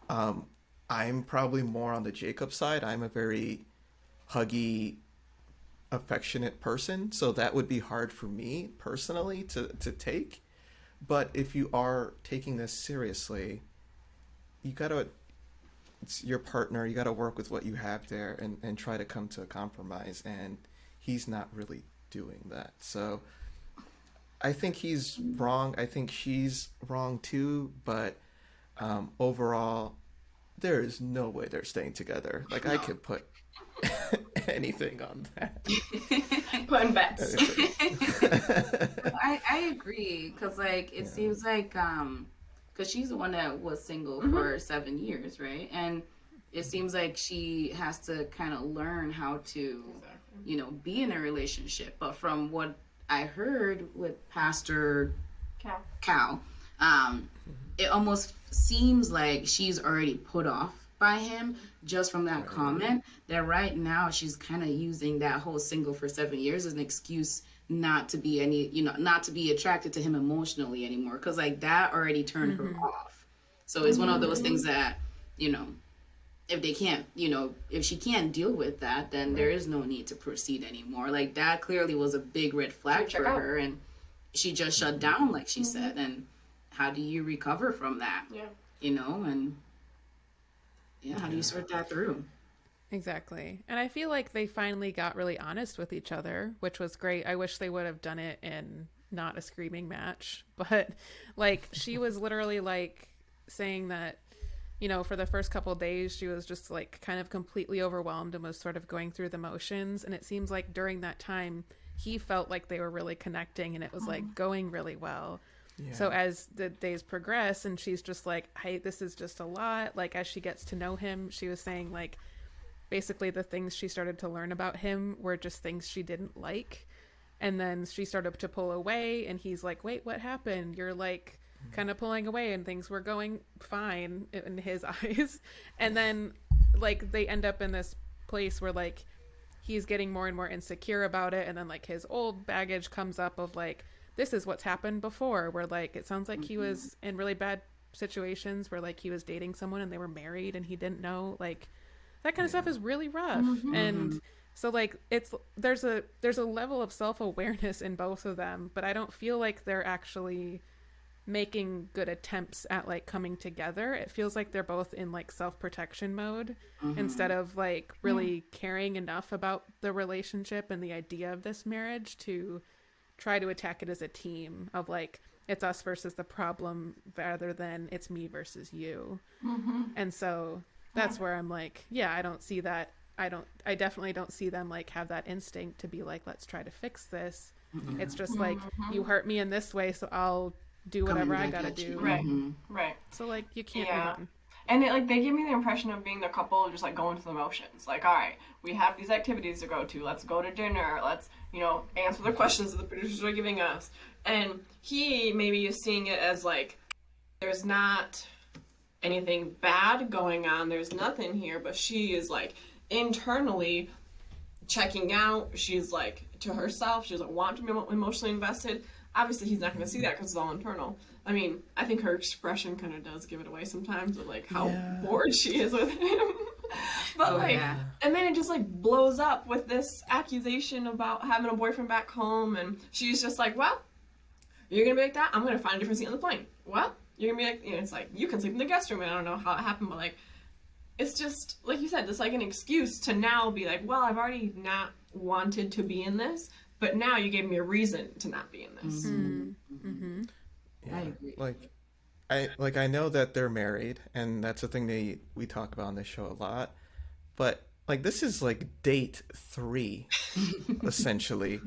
I'm probably more on the Jacob side. I'm a very huggy, affectionate person, so that would be hard for me personally to take. But if you are taking this seriously, it's your partner, you gotta work with what you have there and try to come to a compromise, and he's not really doing that. So I think he's wrong. I think she's wrong too. But overall, there is no way they're staying together. Like, I could put anything on that. Putting bets. I agree, because like it seems like because she's the one that was single for 7 years, right? And it seems like she has to kind of learn how to, you know, be in a relationship. But from what I heard with Pastor Cal, it almost seems like she's already put off by him just from that comment, that right now she's kind of using that whole single for 7 years as an excuse not to be not to be attracted to him emotionally anymore, because like that already turned her off. So it's one of those things that, you know, if they can't, you know, if she can't deal with that, then there is no need to proceed anymore. Like, that clearly was a big red flag for her, and she just shut down, like she said. And how do you recover from that? Yeah. You know, and how do you sort that through? Exactly. And I feel like they finally got really honest with each other, which was great. I wish they would have done it in not a screaming match, but like, she was literally like saying that, you know, for the first couple of days, she was just like kind of completely overwhelmed and was sort of going through the motions. And it seems like during that time, he felt like they were really connecting and it was like going really well. Yeah. So as the days progress and she's just like, hey, this is just a lot. Like, as she gets to know him, she was saying like, basically the things she started to learn about him were just things she didn't like. And then she started to pull away and he's like, wait, what happened? You're like kind of pulling away and things were going fine in his eyes. And then like they end up in this place where like he's getting more and more insecure about it. And then like his old baggage comes up of like, this is what's happened before, where like it sounds like he was in really bad situations where like he was dating someone and they were married and he didn't know, like that kind of stuff is really rough. And so like there's a level of self-awareness in both of them, but I don't feel like they're actually making good attempts at like coming together. It feels like they're both in like self-protection mode instead of like really caring enough about the relationship and the idea of this marriage to try to attack it as a team of like, it's us versus the problem rather than it's me versus you. And so that's where I'm like, yeah, I don't see that. I definitely don't see them like have that instinct to be like, let's try to fix this. It's just like, you hurt me in this way, so I'll do whatever I gotta do. Right. So like, you can't move on. And they give me the impression of being the couple just like going through the motions. Like, all right, we have these activities to go to. Let's go to dinner. Let's, answer the questions that the producers are giving us. And he maybe is seeing it as like, there's not anything bad going on. There's nothing here. But she is like internally checking out. She's like to herself. She doesn't want to be emotionally invested. Obviously, he's not going to see that because it's all internal. I mean, I think her expression kind of does give it away sometimes of, like, how bored she is with him. But, and then it just, like, blows up with this accusation about having a boyfriend back home. And she's just like, well, you're going to be like that? I'm going to find a different seat on the plane. Well, you're going to be like, it's like, you can sleep in the guest room. And I don't know how it happened, but, like, it's just, like you said, it's like an excuse to now be like, well, I've already not wanted to be in this. But now you gave me a reason to not be in this. Yeah. I agree. I know that they're married, and that's a thing we talk about on this show a lot. But like, this is like date 3, essentially.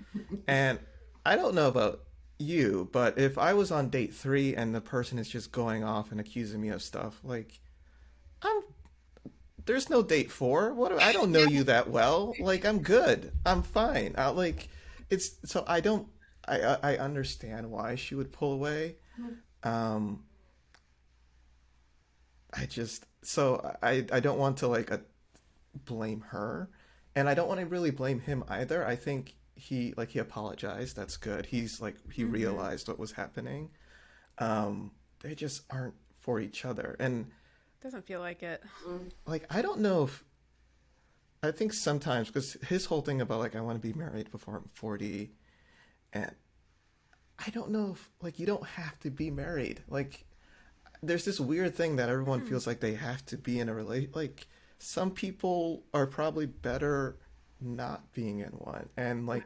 And I don't know about you, but if I was on date 3 and the person is just going off and accusing me of stuff, like, there's no date 4. I don't know you that well. Like, I'm good. I'm fine. I understand why she would pull away. I don't want to like blame her, and I don't want to really blame him either. I think he apologized. That's good. He's like, he realized what was happening. They just aren't for each other, and Doesn't feel like it. like, I don't know if, I think sometimes, because his whole thing about like, I want to be married before I'm 40, and I don't know if, like, you don't have to be married. Like, there's this weird thing that everyone feels like they have to be in a relationship. Like, some people are probably better not being in one, and like,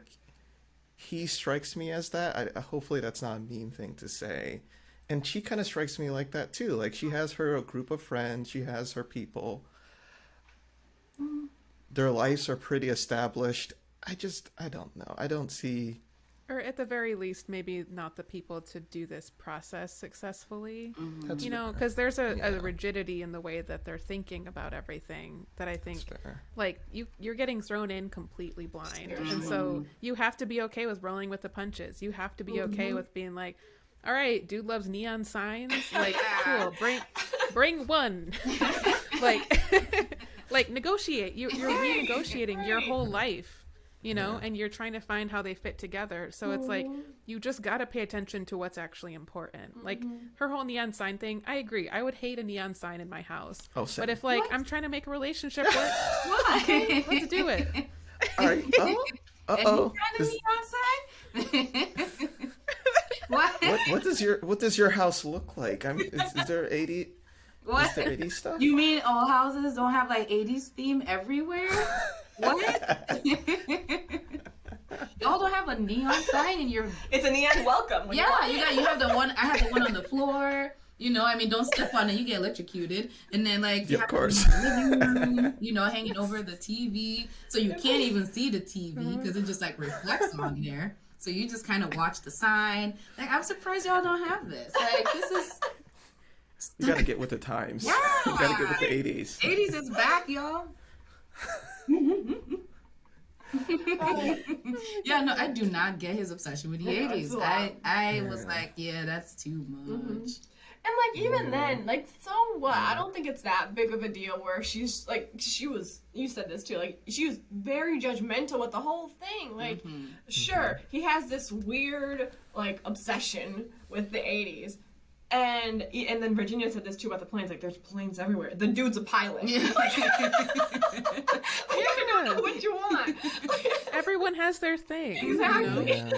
he strikes me as that. Hopefully that's not a mean thing to say. And she kind of strikes me like that too. Like, she has her group of friends, she has her people. Their lives are pretty established. I don't know. I don't see... Or at the very least, maybe not the people to do this process successfully. That's fair. Because there's a rigidity in the way that they're thinking about everything that I think, like, you're getting thrown in completely blind. And so you have to be okay with rolling with the punches. You have to be okay with being like, all right, dude loves neon signs. Like, cool, bring one. like negotiate. You're renegotiating your whole life. And you're trying to find how they fit together. So it's like, you just got to pay attention to what's actually important. Like, her whole neon sign thing, I agree. I would hate a neon sign in my house. Oh, same. But if, like, I'm trying to make a relationship work, okay, let's do it. All right. Uh-oh. And you trying to neon sign? What does your house look like? I mean, is there 80... What? Is there 80s stuff? You mean all houses don't have like 80s theme everywhere? What? Y'all don't have a neon sign in your... It's a neon welcome. You have the one. I have the one on the floor. Don't step on it. You get electrocuted. And then you have course. The living room, hanging over the TV. So you can't even see the TV because it just reflects on there. So you just kind of watch the sign. I'm surprised y'all don't have this. This is... You gotta get with the times. Yeah. You gotta get with the 80s. 80s is back, y'all. Yeah, no, I do not get his obsession with the 80s. I was like, yeah, that's too much. And even then, so what? I don't think it's that big of a deal where she's you said this too, she was very judgmental with the whole thing. Sure, he has this weird obsession with the 80s. And then Virginia said this too about the planes. Like, there's planes everywhere. The dude's a pilot. You don't know what you want. Everyone has their thing. Exactly. You know?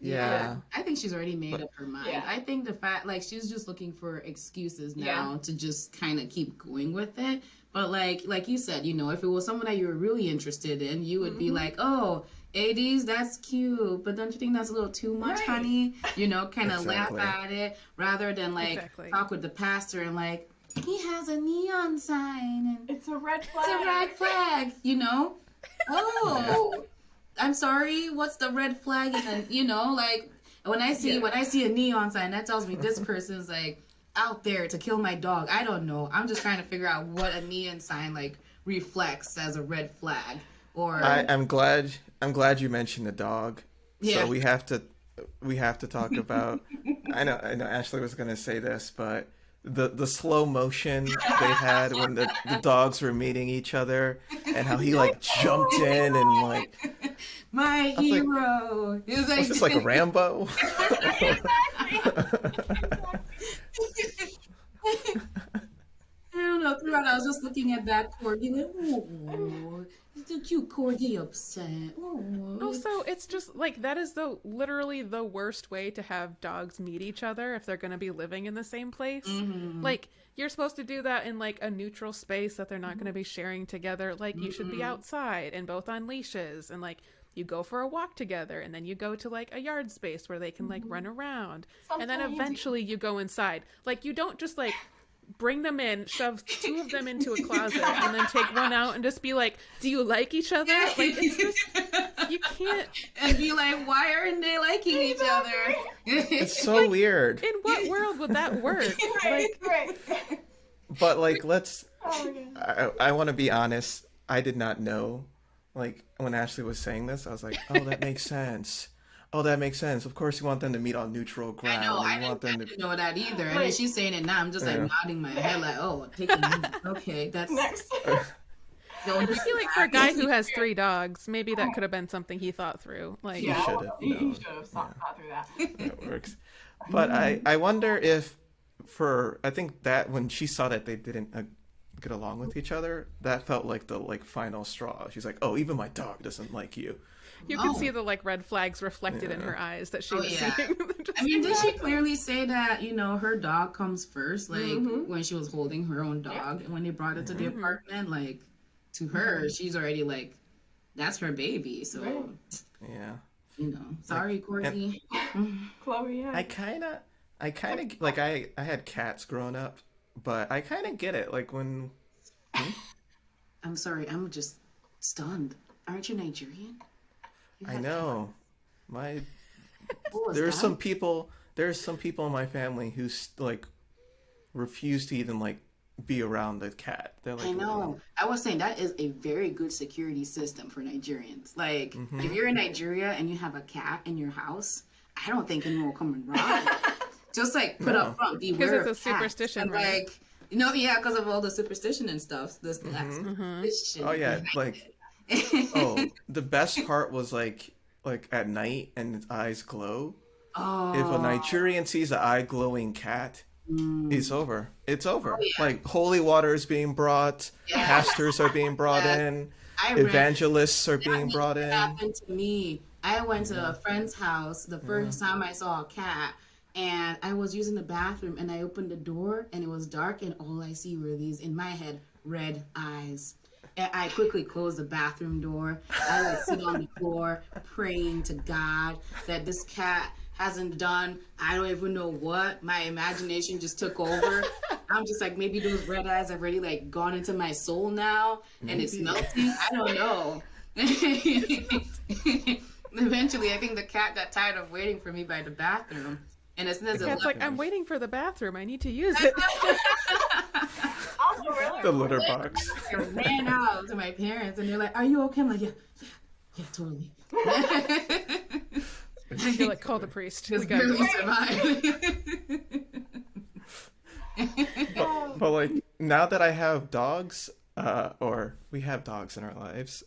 Yeah. I think she's already made up her mind. Yeah. I think the fact, like, she's just looking for excuses now to just kind of keep going with it. But like you said, you know, if it was someone that you were really interested in, you would be like, oh, 80s, that's cute, but don't you think that's a little too much, honey? You know, kind of laugh at it rather than like talk with the pastor and like, he has a neon sign and it's a red flag. It's a red flag, you know? Oh, I'm sorry, what's the red flag? And then, you know, like when I see a neon sign, that tells me this person's like out there to kill my dog. I don't know. I'm just trying to figure out what a neon sign like reflects as a red flag. Or I'm glad you mentioned the dog. Yeah. So we have to talk about. I know Ashley was gonna say this, but the slow motion they had when the dogs were meeting each other and how he like jumped in and like my hero. Like, was this like a Rambo? I don't know. Throughout, I was just looking at that corgi, like, oh, the cute corgi upset. Oh. Also, it's just like that is literally the worst way to have dogs meet each other if they're going to be living in the same place. Mm-hmm. Like, you're supposed to do that in like a neutral space that they're not going to be sharing together. Like, you should be outside and both on leashes, and like you go for a walk together, and then you go to like a yard space where they can like run around, and then eventually you go inside. Like, you don't just like bring them in, shove two of them into a closet, and then take one out and just be like, do you like each other? Like, it's just, you can't. And be like, why aren't they liking each other? It's so like, weird. In what world would that work? Right. But like, I want to be honest. I did not know. Like, when Ashley was saying this, I was like, oh, that makes sense. Oh, that makes sense. Of course, you want them to meet on neutral ground. I know. I didn't know that either. And then she's saying it now. I'm just like nodding my head, like, "Oh, okay, that's next." I feel like for a guy who has 3 dogs, maybe that could have been something he thought through. Like, he should have thought through that. That works. But I wonder if I think that when she saw that they didn't get along with each other, that felt like the like final straw. She's like, oh, even my dog doesn't like you. You can see the like red flags reflected in her eyes that she was seeing. I mean, did she clearly say that, you know, her dog comes first, like when she was holding her own dog, and when they brought it to the apartment, like to her, she's already like, that's her baby. So you know, sorry, Corky. Chloe, yeah. I kind of like I had cats growing up, but I kind of get it. Like when I'm sorry, I'm just stunned. Aren't you Nigerian? I know. There's some people in my family who like refuse to even like be around the cat. They're like, I know. I was saying that is a very good security system for Nigerians. Like, if you're in Nigeria and you have a cat in your house, I don't think anyone will come and rob it. Just like put up front, beware because it's a superstition, and, right? like, you know, because of all the superstition and stuff. This oh yeah, like. Oh, the best part was like at night and its eyes glow. Oh. If a Nigerian sees an eye glowing cat, it's over. It's over. Oh, yeah. Like holy water is being brought, pastors are being brought in, evangelists are being brought in. Happened to me. I went to a friend's house the first time I saw a cat, and I was using the bathroom, and I opened the door, and it was dark, and all I see were these, in my head, red eyes. And I quickly closed the bathroom door. I like sit on the floor praying to God that this cat hasn't done, I don't even know what. My imagination just took over. I'm just like, maybe those red eyes have already like gone into my soul now and it's melting. I don't know. Eventually, I think the cat got tired of waiting for me by the bathroom. And as soon as the cat's like, I'm waiting for the bathroom. I need to use it. The litter box. I ran out to my parents, and they're like, "Are you okay?" I'm like, "Yeah, totally." You're like, call the priest. Just barely survived. but like now that I have dogs, or we have dogs in our lives,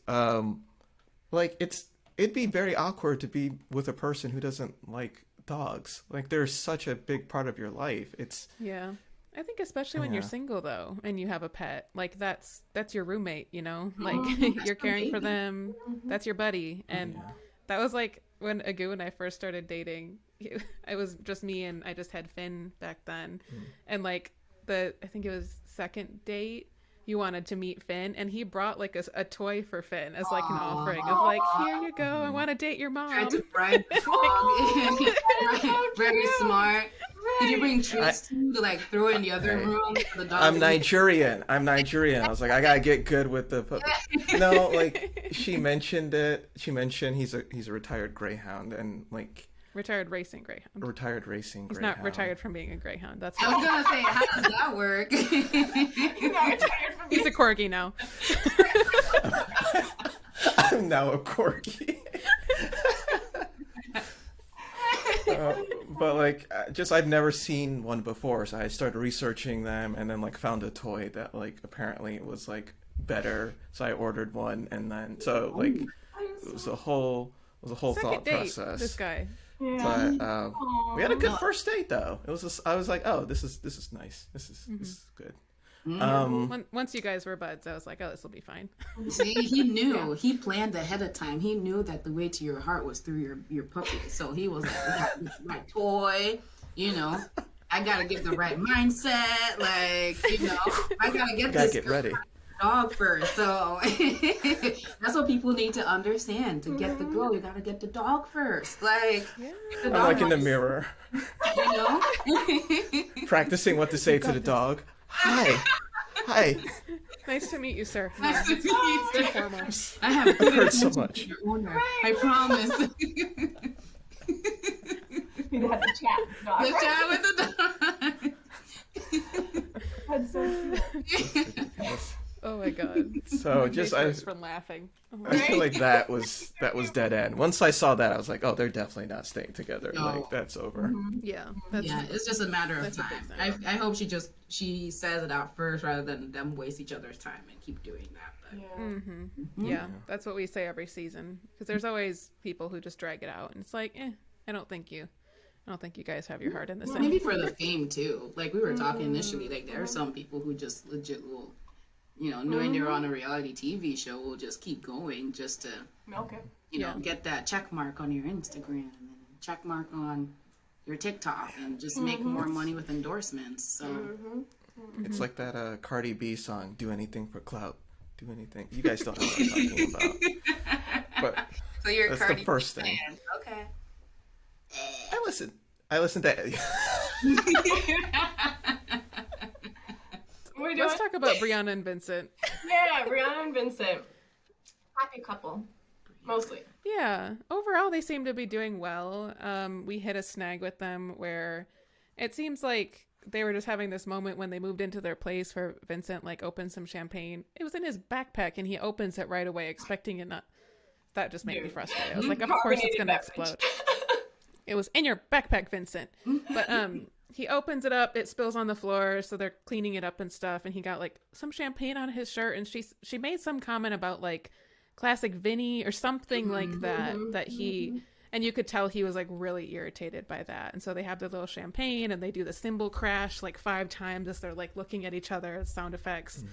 like it'd be very awkward to be with a person who doesn't like dogs. Like they're such a big part of your life. It's Yeah. I think especially when you're single though and you have a pet, like that's your roommate, you know? Like you're caring for them. That's your buddy. And that was like when Agu and I first started dating. It was just me and I just had Finn back then. And like I think it was second date, you wanted to meet Finn and he brought like a toy for Finn as like an offering of like, here you go, I want to date your mom. Tried to bribe very smart. Did you bring treats to like throw in the other room for the dog? I'm Nigerian. I was like, I gotta get good with the puppy. No, like she mentioned it. She mentioned he's a retired greyhound and like retired racing greyhound. He's not retired from being a greyhound. That's I was gonna say, how does that work? He's a corgi now. I'm now a corgi. But like, I've never seen one before, so I started researching them, and then like found a toy that like apparently was like better, so I ordered one, and then so like it was a whole thought process. This guy. Yeah. But we had a good first date though. It was just, I was like, oh, this is nice. This is good. Once you guys were buds, I was like, oh, this will be fine. See, he knew. He planned ahead of time. He knew that the way to your heart was through your puppy. So he was like, I got the right toy, you know. I gotta get the right mindset, like, you know, I gotta get ready. Dog first. So that's what people need to understand. To get the girl, you gotta get the dog first. Like, I'm like in the mirror, you know, practicing what to say to the dog. Hi. Nice to meet you, sir. Nice to meet you, sir. Foremost. I have heard so much. I promise. You'd have to chat with the dog. The chat with the dog. That's so cute. Oh my god. So just I from laughing. feel like that was dead end. Once I saw that, I was like, oh, they're definitely not staying together. No. Like that's over. Yeah. It's just a matter of time. I hope she says it out first rather than them waste each other's time and keep doing that. But. Yeah, that's what we say every season, because there's always people who just drag it out, and it's like, I don't think you guys have your heart in the same. Maybe for the fame too. Like we were talking initially, like there are some people who just legit will, you know, knowing they're on a reality TV show, will just keep going just to milk it. You know, get that check mark on your Instagram and then check mark on your TikTok and just make more money with endorsements. So it's like that Cardi B song, "Do Anything for Clout." Do anything. You guys don't know what I'm talking about. But so you're that's Cardi the first fan. thing. Okay. I listen to. Let's talk about Brianna and Vincent. Yeah, Brianna and Vincent. Happy couple. Mostly. Yeah. Overall, they seem to be doing well. We hit a snag with them where it seems like they were just having this moment when they moved into their place where Vincent like opened some champagne. It was in his backpack and he opens it right away, expecting it not. That just made me frustrated. I was like, of course it's going to explode. It was in your backpack, Vincent. But he opens it up, it spills on the floor, so they're cleaning it up and stuff, and he got like some champagne on his shirt, and she made some comment about like classic Vinny or something like that he, and you could tell he was like really irritated by that. And so they have their little champagne and they do the cymbal crash like 5 times as they're like looking at each other, sound effects.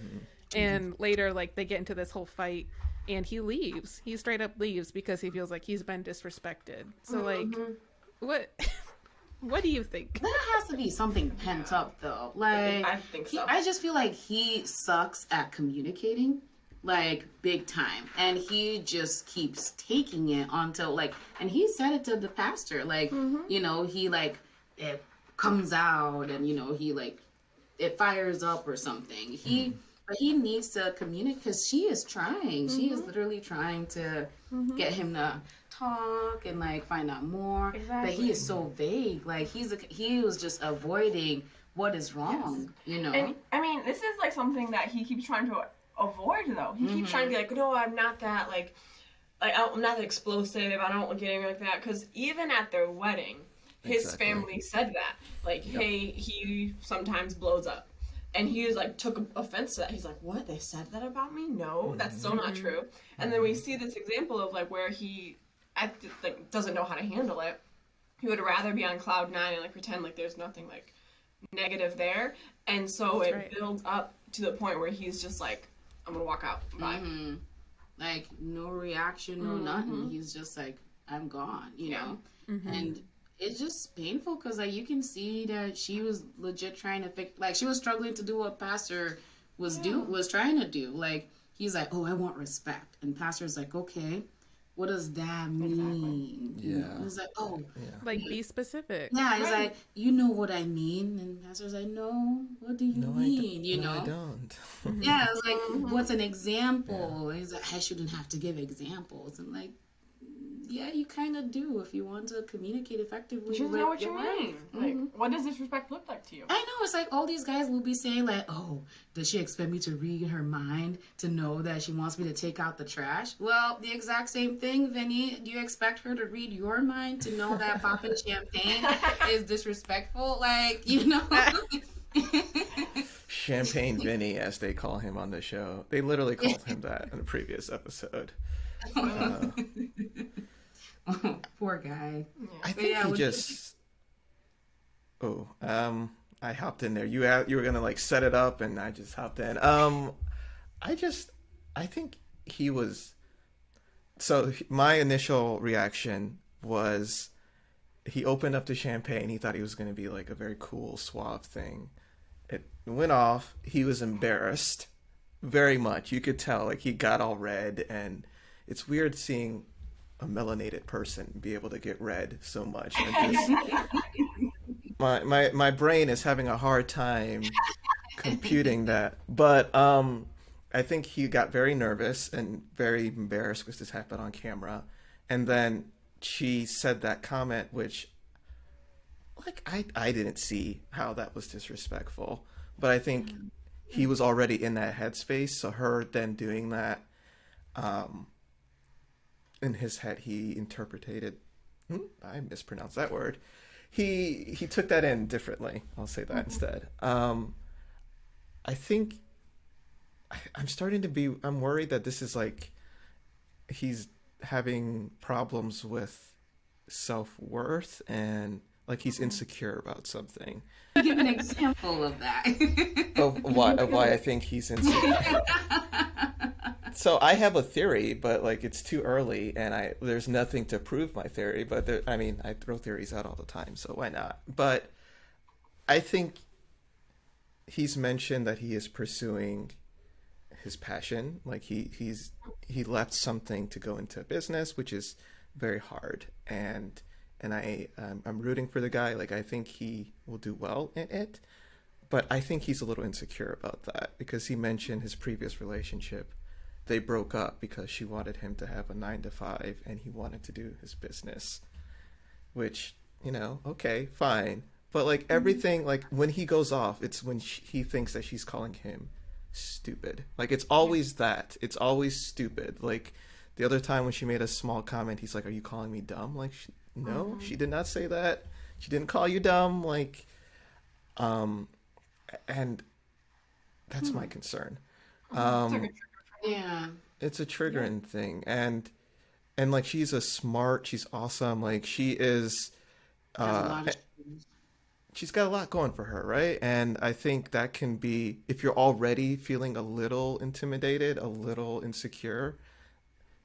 And later like they get into this whole fight and he leaves. He straight up leaves because he feels like he's been disrespected. So like what do you think? That has to be something pent up though. Like I think so. I just feel like he sucks at communicating. Like big time, and he just keeps taking it until like, and he said it to the pastor, like you know, he like it comes out and you know he like it fires up or something. But he needs to communicate because she is trying. She is literally trying to get him to talk and like find out more. But he is so vague. Like he was just avoiding what is wrong. You know. And I mean, this is like something that he keeps trying to avoid though. He keeps trying to be like, no, I'm not that like I'm not that explosive. I don't get anything like that. Because even at their wedding, his family said that like, hey, he sometimes blows up, and he was like took offense to that. He's like, what? They said that about me? No, that's so not true. And then we see this example of like where he like doesn't know how to handle it. he would rather be on cloud nine and like pretend like there's nothing like negative there, and so That's it right. builds up to the point where he's just like, I'm gonna walk out. Bye. Like no reaction, no nothing. He's just like, I'm gone, you know. And it's just painful because like you can see that she was legit trying to fix, like she was struggling to do what Pastor was trying to do. Like he's like, oh, I want respect, and Pastor's like, okay, what does that mean? You know? He's like, oh, Like, be specific. yeah. He's like, you know what I mean, and Pastor's like, no, what do you mean? You know, I don't. yeah. It's like, what's an example? And he's like, I shouldn't have to give examples. I'm like, yeah, you kind of do if you want to communicate effectively. You with know what you your mean. wife. Like, what does disrespect look like to you? I know, it's like all these guys will be saying like, oh, does she expect me to read her mind to know that she wants me to take out the trash? Well, the exact same thing, Vinny. Do you expect her to read your mind to know that popping champagne is disrespectful? Like, you know? Champagne Vinny, as they call him on the show. They literally called him that in a previous episode. Oh, poor guy. I think he just. Oh, I hopped in there. You were gonna like set it up, and I just hopped in. I think he was. So my initial reaction was, he opened up the champagne. He thought he was gonna be like a very cool, suave thing. It went off. He was embarrassed, very much. You could tell, like he got all red, and it's weird seeing a melanated person be able to get red so much. And just, my brain is having a hard time computing that. But I think he got very nervous and very embarrassed because this happened on camera. And then she said that comment, which like I didn't see how that was disrespectful. But I think he was already in that headspace, so her then doing that, in his head, he interpreted. I mispronounced that word. He took that in differently. I'll say that instead. I think I'm worried that this is like he's having problems with self-worth and like he's insecure about something. Give an example of that. Of why I think he's insecure. So I have a theory, but like it's too early, and there's nothing to prove my theory. But I throw theories out all the time, so why not? But I think he's mentioned that he is pursuing his passion. Like he left something to go into business, which is very hard, and I'm rooting for the guy. Like I think he will do well in it, but I think he's a little insecure about that because he mentioned his previous relationship. They broke up because she wanted him to have a 9-to-5 and he wanted to do his business, which, okay, fine. But like everything, like when he goes off, it's when he thinks that she's calling him stupid. Like it's always that. It's always stupid. Like the other time when she made a small comment, he's like, are you calling me dumb? Like, no, she did not say that. She didn't call you dumb. Like, and that's my concern. Yeah. It's a triggering thing. And like, she's she's awesome. Like she is, she's got a lot going for her, right? And I think that can be, if you're already feeling a little intimidated, a little insecure,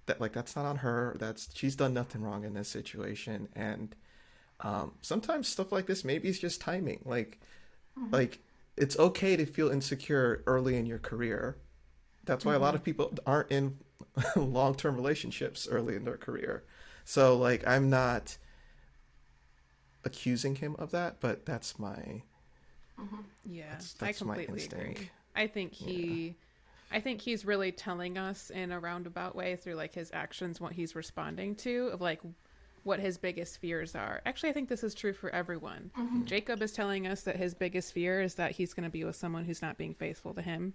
that's not on her. She's done nothing wrong in this situation. And sometimes stuff like this, maybe it's just timing. Like it's okay to feel insecure early in your career. That's why a lot of people aren't in long-term relationships early in their career. So like, I'm not accusing him of that, but that's my that's I completely agree. I think he's really telling us in a roundabout way through like his actions what he's responding to, of like what his biggest fears are. Actually, I think this is true for everyone. Jacob is telling us that his biggest fear is that he's going to be with someone who's not being faithful to him.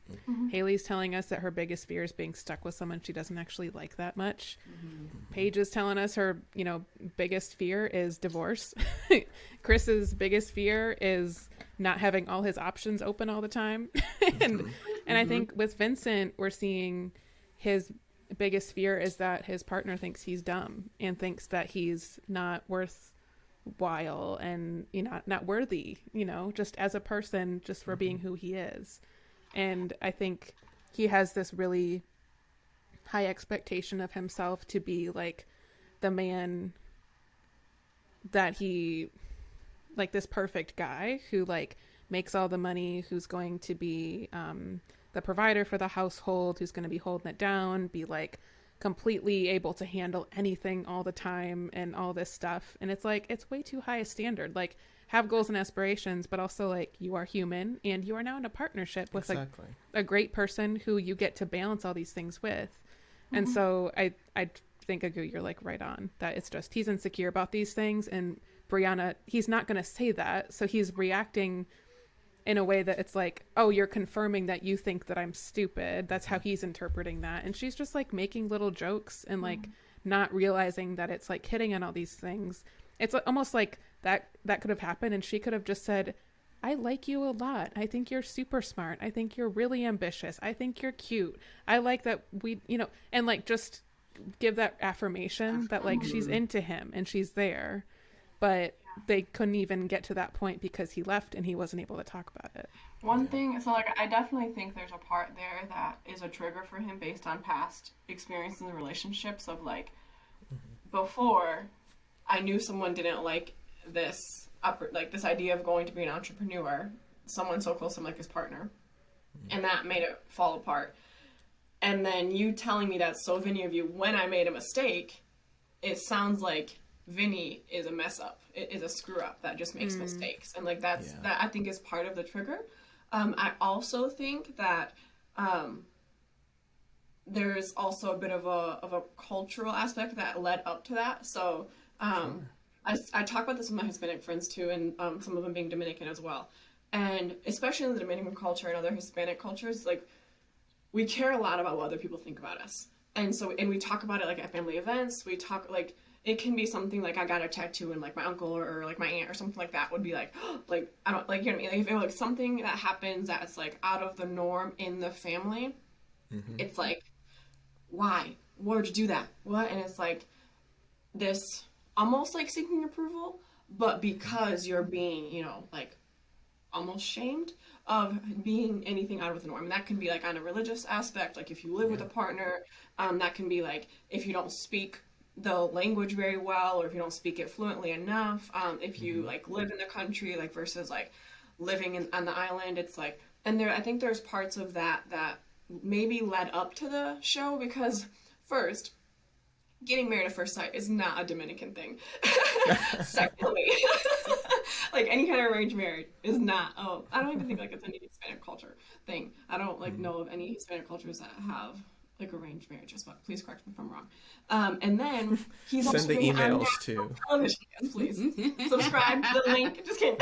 Haley's telling us that her biggest fear is being stuck with someone she doesn't actually like that much. Paige is telling us her, biggest fear is divorce. Chris's biggest fear is not having all his options open all the time. and I think with Vincent, we're seeing his biggest fear is that his partner thinks he's dumb and thinks that he's not worth vile and, you know, not worthy, you know, just as a person, just for being who he is. And I think he has this really high expectation of himself to be like the man that he, like this perfect guy who like makes all the money, who's going to be the provider for the household, who's going to be holding it down, be like completely able to handle anything all the time and all this stuff. And it's like, it's way too high a standard. Like, have goals and aspirations, but also like you are human and you are now in a partnership with Exactly. a great person who you get to balance all these things with. And so I think, Agu, you're like right on that. It's just he's insecure about these things, and Brianna, he's not going to say that, so he's reacting in a way that it's like, oh, you're confirming that you think that I'm stupid. That's how he's interpreting that. And she's just like making little jokes and like not realizing that it's like hitting on all these things. It's almost like that could have happened, and she could have just said, I like you a lot. I think you're super smart. I think you're really ambitious. I think you're cute. I like that we, you know, and like just give that affirmation that like she's into him and she's there. But they couldn't even get to that point because he left and he wasn't able to talk about it. One thing, so like I definitely think there's a part there that is a trigger for him based on past experiences and relationships of like, before I knew someone didn't like this this idea of going to be an entrepreneur, someone so close to him like his partner, and that made it fall apart. And then you telling me that's so Vinny of you when I made a mistake, it sounds like Vinny is a mess up. It is a screw up that just makes mistakes. And like that I think is part of the trigger. I also think that there's also a bit of a cultural aspect that led up to that. So I talk about this with my Hispanic friends too, and some of them being Dominican as well. And especially in the Dominican culture and other Hispanic cultures, like we care a lot about what other people think about us. And so, and we talk about it like at family events. We talk like, it can be something like I got a tattoo and like my uncle or like my aunt or something like that would be like, oh, like, I don't, like, you know what I mean? Like if it was like something that happens that's like out of the norm in the family, it's like, why? Why'd you do that? What? And it's like this almost like seeking approval, but because you're being, you know, like almost shamed of being anything out of the norm. And that can be like on a religious aspect, like if you live with a partner, that can be like if you don't speak the language very well, or if you don't speak it fluently enough, if you like live in the country, like versus like living on the island, it's like, and there, I think there's parts of that maybe led up to the show, because first, getting married at first sight is not a Dominican thing. Secondly, like any kind of arranged marriage is not, I don't even think like it's any Hispanic culture thing. I don't like know of any Hispanic cultures that have like arranged marriages, but please correct me if I'm wrong. And then he's send also the being on emails too. television. Yes, please subscribe to the link. Just kidding.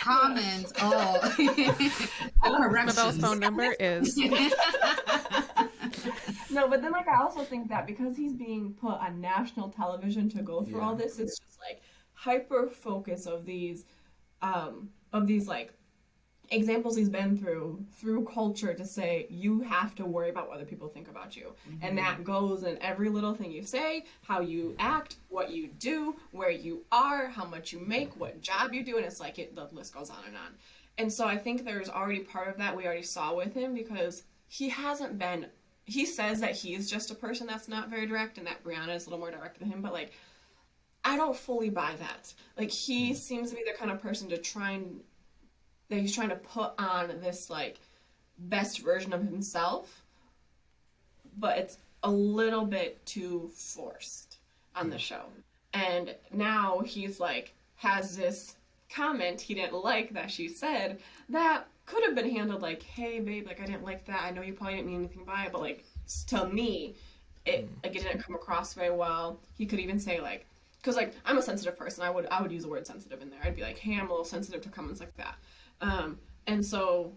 Comments. Mabel's phone number is No, but then like I also think that because he's being put on national television to go through all this, it's just like hyper focus of these like examples he's been through culture to say you have to worry about what other people think about you. And that goes in every little thing you say, how you act, what you do, where you are, how much you make, what job you do, and it's like the list goes on and on. And so I think there's already part of that we already saw with him, because he says that he's just a person that's not very direct and that Brianna is a little more direct than him, but like I don't fully buy that. Like he seems to be the kind of person that he's trying to put on this like best version of himself, but it's a little bit too forced on the show. And now he's like has this comment he didn't like that she said that could have been handled like, hey babe, like I didn't like that, I know you probably didn't mean anything by it, but like to me it didn't come across very well. He could even say like, because like I'm a sensitive person, I would use the word sensitive in there. I'd be like, hey, I'm a little sensitive to comments like that. And so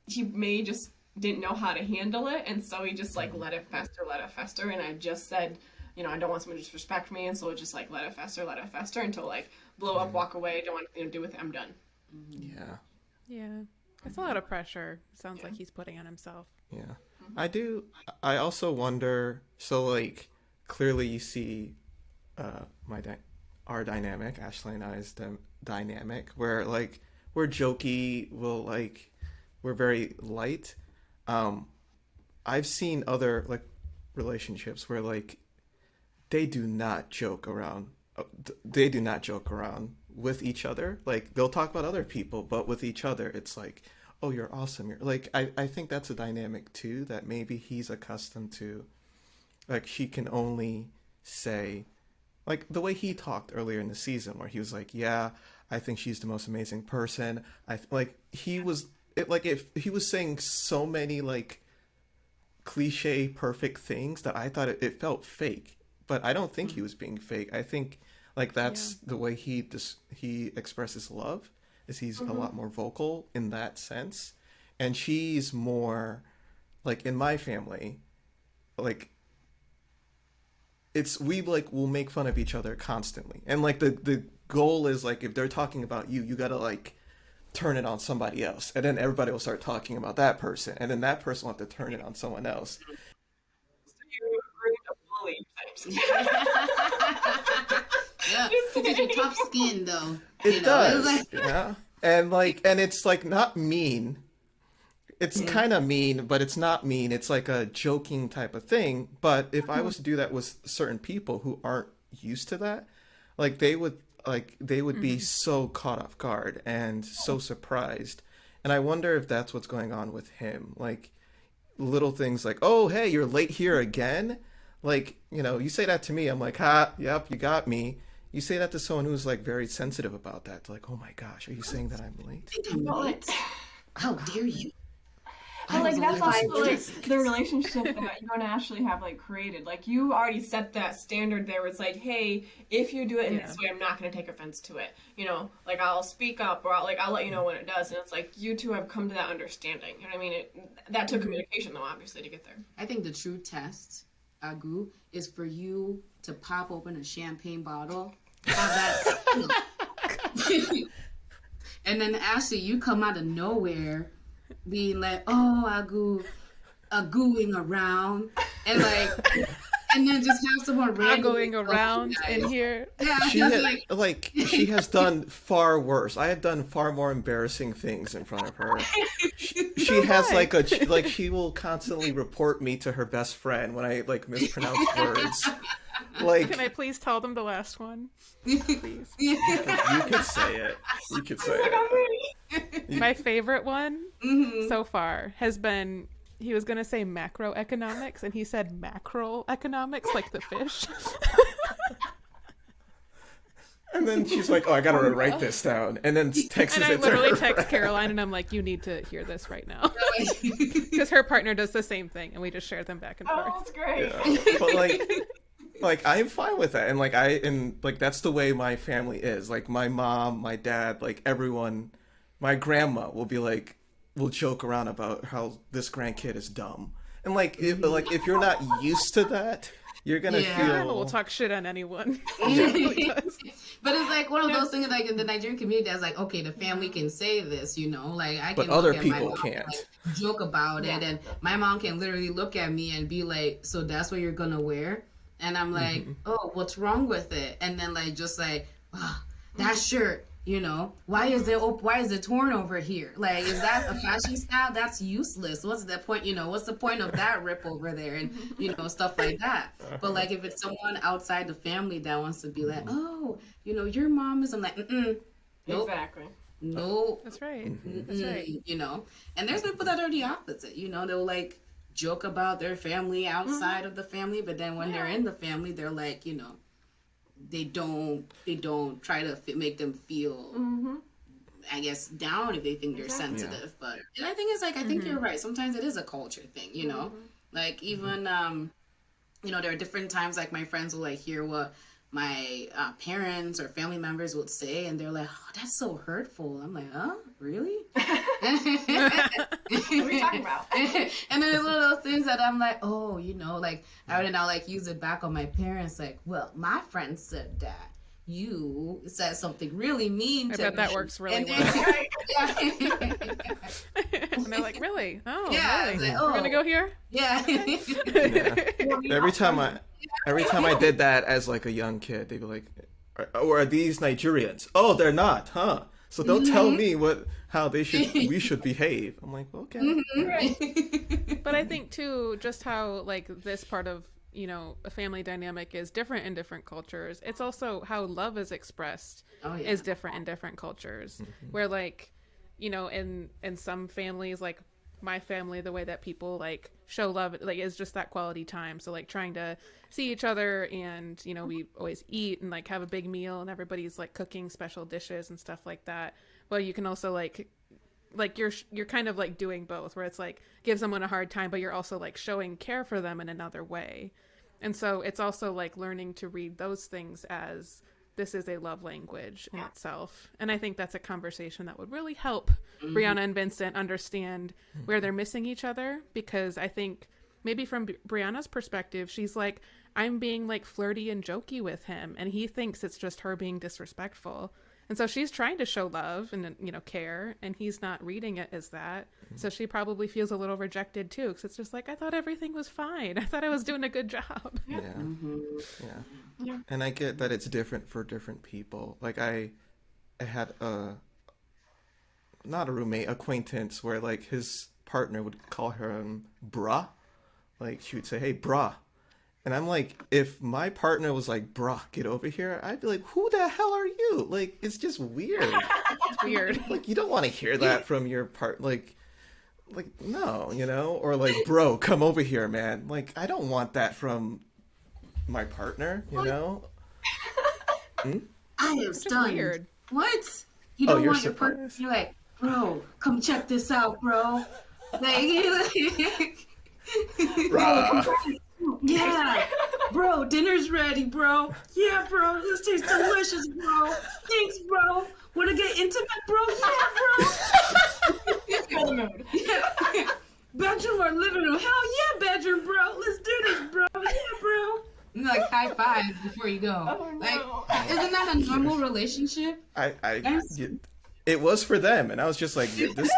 he may just didn't know how to handle it, and so he just like let it fester, and I just said, you know, I don't want someone to disrespect me, and so it just like let it fester until like blow up, walk away, don't want anything to do with it, I'm done. Yeah, it's a lot of pressure. Sounds like he's putting on himself. I also wonder, so like clearly you see our dynamic, Ashley and I's dynamic, where like we're jokey, we're very light. I've seen other like relationships where like they do not joke around. They do not joke around with each other. Like they'll talk about other people, but with each other, it's like, oh, you're awesome. You're like, I think that's a dynamic too, that maybe he's accustomed to. Like she can only say, like the way he talked earlier in the season, where he was like, yeah, I think she's the most amazing person. He was if he was saying so many like cliche perfect things that I thought it felt fake, but I don't think he was being fake. I think like that's the way he expresses love, is he's a lot more vocal in that sense. And she's more like, in my family, like we'll make fun of each other constantly, and like the goal is like, if they're talking about you gotta like turn it on somebody else, and then everybody will start talking about that person, and then that person will have to turn it on someone else. So you agree to bully types. Yeah, because you're tough skin though. It does, yeah. And it's like not mean. It's kind of mean, but it's not mean. It's like a joking type of thing. But if I was to do that with certain people who aren't used to that, like they would be so caught off guard and so surprised. And I wonder if that's what's going on with him. Like little things like, oh, hey, you're late here again. Like, you know, you say that to me, I'm like, ha, yep, you got me. You say that to someone who's like very sensitive about that. Like, oh my gosh, are you saying that I'm late? I'm late? How dare you? But like that's also like the relationship that you and Ashley have like created. Like you already set that standard there where it's like, hey, if you do it in this way, I'm not going to take offense to it. You know, like I'll speak up, or I'll let you know when it does. And it's like you two have come to that understanding. You know what I mean? That took communication though, obviously, to get there. I think the true test, Agu, is for you to pop open a champagne bottle, have that, and then Ashley, you come out of nowhere being like, oh, agooing around, and like, and then just have someone going around in here. Yeah, she has done far worse. I have done far more embarrassing things in front of her. She has like she will constantly report me to her best friend when I like mispronounce words. Like, can I please tell them the last one? Please. You could say it. You could say it. My favorite one so far has been, he was going to say macroeconomics, and he said mackerel economics, like the fish. And then she's like, oh, I gotta write this down. And then texts it to her. And I literally text Caroline, and I'm like, you need to hear this right now. Because her partner does the same thing, and we just share them back and forth. Oh, that's great. Yeah. But like I'm fine with that, and that's the way my family is. Like my mom, my dad, like everyone, my grandma will be like, will joke around about how this grandkid is dumb, and if you're not used to that, you're gonna feel. We'll talk shit on anyone. But it's like one of those things, like in the Nigerian community, that's like, okay, the family can say this, you know, like I can. But other people can't. Like, joke about it, and my mom can literally look at me and be like, "So that's what you're gonna wear?" And I'm like, "Oh, what's wrong with it?" And then that shirt, you know, why is it torn over here? Like, is that a fashion style? That's useless. What's the point? You know, what's the point of that rip over there? And, you know, stuff like that. But like, if it's someone outside the family that wants to be like, oh, you know, your mom is, I'm like, nope. Exactly. No. That's right. That's right. You know, and there's people that are the opposite, you know, they'll like joke about their family outside of the family, but then when they're in the family, they're like, you know, they don't try to make them feel I guess down if they think they're sensitive. But and I think it's like, I think you're right, sometimes it is a culture thing, you know, like even you know, there are different times like my friends will like hear what my parents or family members would say, and they're like, oh, that's so hurtful. I'm like, huh, really? What are you talking about? And then it's one of those things that I'm like, oh, you know, like I would now like use it back on my parents, like, well, my friend said that you said something really mean to me. I bet that works really well. And they're like, really? Oh, yeah, really? like, We're gonna go here? Yeah. Every time I did that as like a young kid, they'd be like, or are these Nigerians? Oh, they're not, huh? So don't tell me how we should behave. I'm like, okay. Right. But I think too, just how like this part of a family dynamic is different in different cultures. It's also how love is expressed is different in different cultures. Where like, in some families, like my family, the way that people like show love like is just that quality time. So like trying to see each other, and we always eat and like have a big meal, and everybody's like cooking special dishes and stuff like that. Well, you can also like you're kind of like doing both, where it's like give someone a hard time, but you're also like showing care for them in another way. And so it's also like learning to read those things as this is a love language in itself. And I think that's a conversation that would really help Brianna and Vincent understand where they're missing each other, because I think maybe from Brianna's perspective, she's like, I'm being like flirty and jokey with him, and he thinks it's just her being disrespectful. And so she's trying to show love and, care, and he's not reading it as that. So she probably feels a little rejected too, because it's just like, I thought everything was fine. I thought I was doing a good job. Yeah. Yeah. And I get that it's different for different people. Like I had not a roommate, acquaintance, where like his partner would call her bruh. Like she would say, hey, bruh. And I'm like, if my partner was like, bruh, get over here, I'd be like, who the hell are you? Like, it's just weird. It's weird. Like, you don't want to hear that from your like, no, or like, bro, come over here, man. Like, I don't want that from my partner, I am stunned. Weird. What? You don't want your surprised? partner to be like, bro, come check this out, bro. Like, yeah, bro, dinner's ready, bro. Yeah, bro, this tastes delicious, bro. Thanks, bro. Wanna get intimate, bro? Yeah, bro. Yeah. Bedroom or living room? Hell yeah, bedroom, bro. Let's do this, bro. Yeah, bro. And like high five before you go. Oh, no. Like, isn't that a normal relationship? It was for them, and I was just like,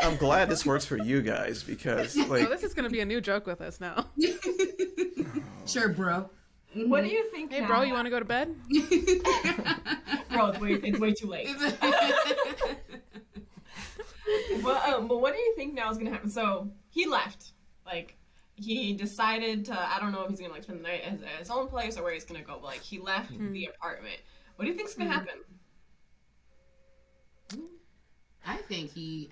I'm glad this works for you guys, because like, Oh, this is going to be a new joke with us now. Sure, bro. What do you think? Hey, now? bro, you want to go to bed? Bro, it's way too late. But what do you think now is gonna happen? So he left. Like he decided to. I don't know if he's gonna like spend the night at his own place or where he's gonna go. But like he left the apartment. What do you think's gonna happen? I think he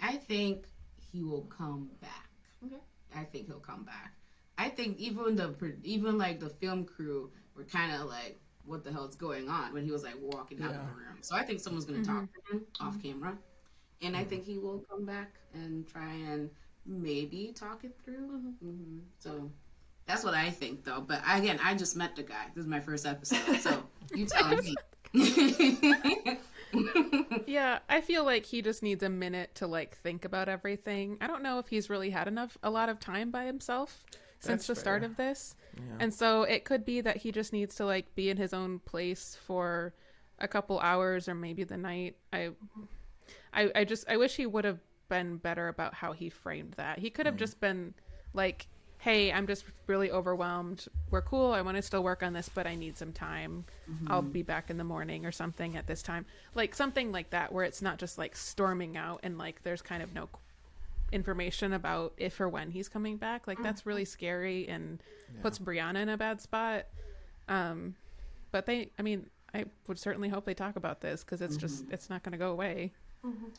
will come back. Okay. I think he'll come back. I think even like the film crew were kind of like, what the hell is going on when he was like walking out of the room. So I think someone's gonna talk to him off camera, and I think he will come back and try and maybe talk it through. So that's what I think, though. But again, I just met the guy. This is my first episode, so you tell me. Yeah, I feel like he just needs a minute to like think about everything. I don't know if he's really had a lot of time by himself since the start of this. Yeah. And so it could be that he just needs to like be in his own place for a couple hours or maybe the night. I wish he would have been better about how he framed that. He could have just been like, hey, I'm just really overwhelmed. We're cool. I want to still work on this, but I need some time. I'll be back in the morning or something at this time. Like something like that, where it's not just like storming out and like there's kind of no information about if or when he's coming back. Like that's really scary and puts Brianna in a bad spot. But I would certainly hope they talk about this, because it's just, it's not going to go away.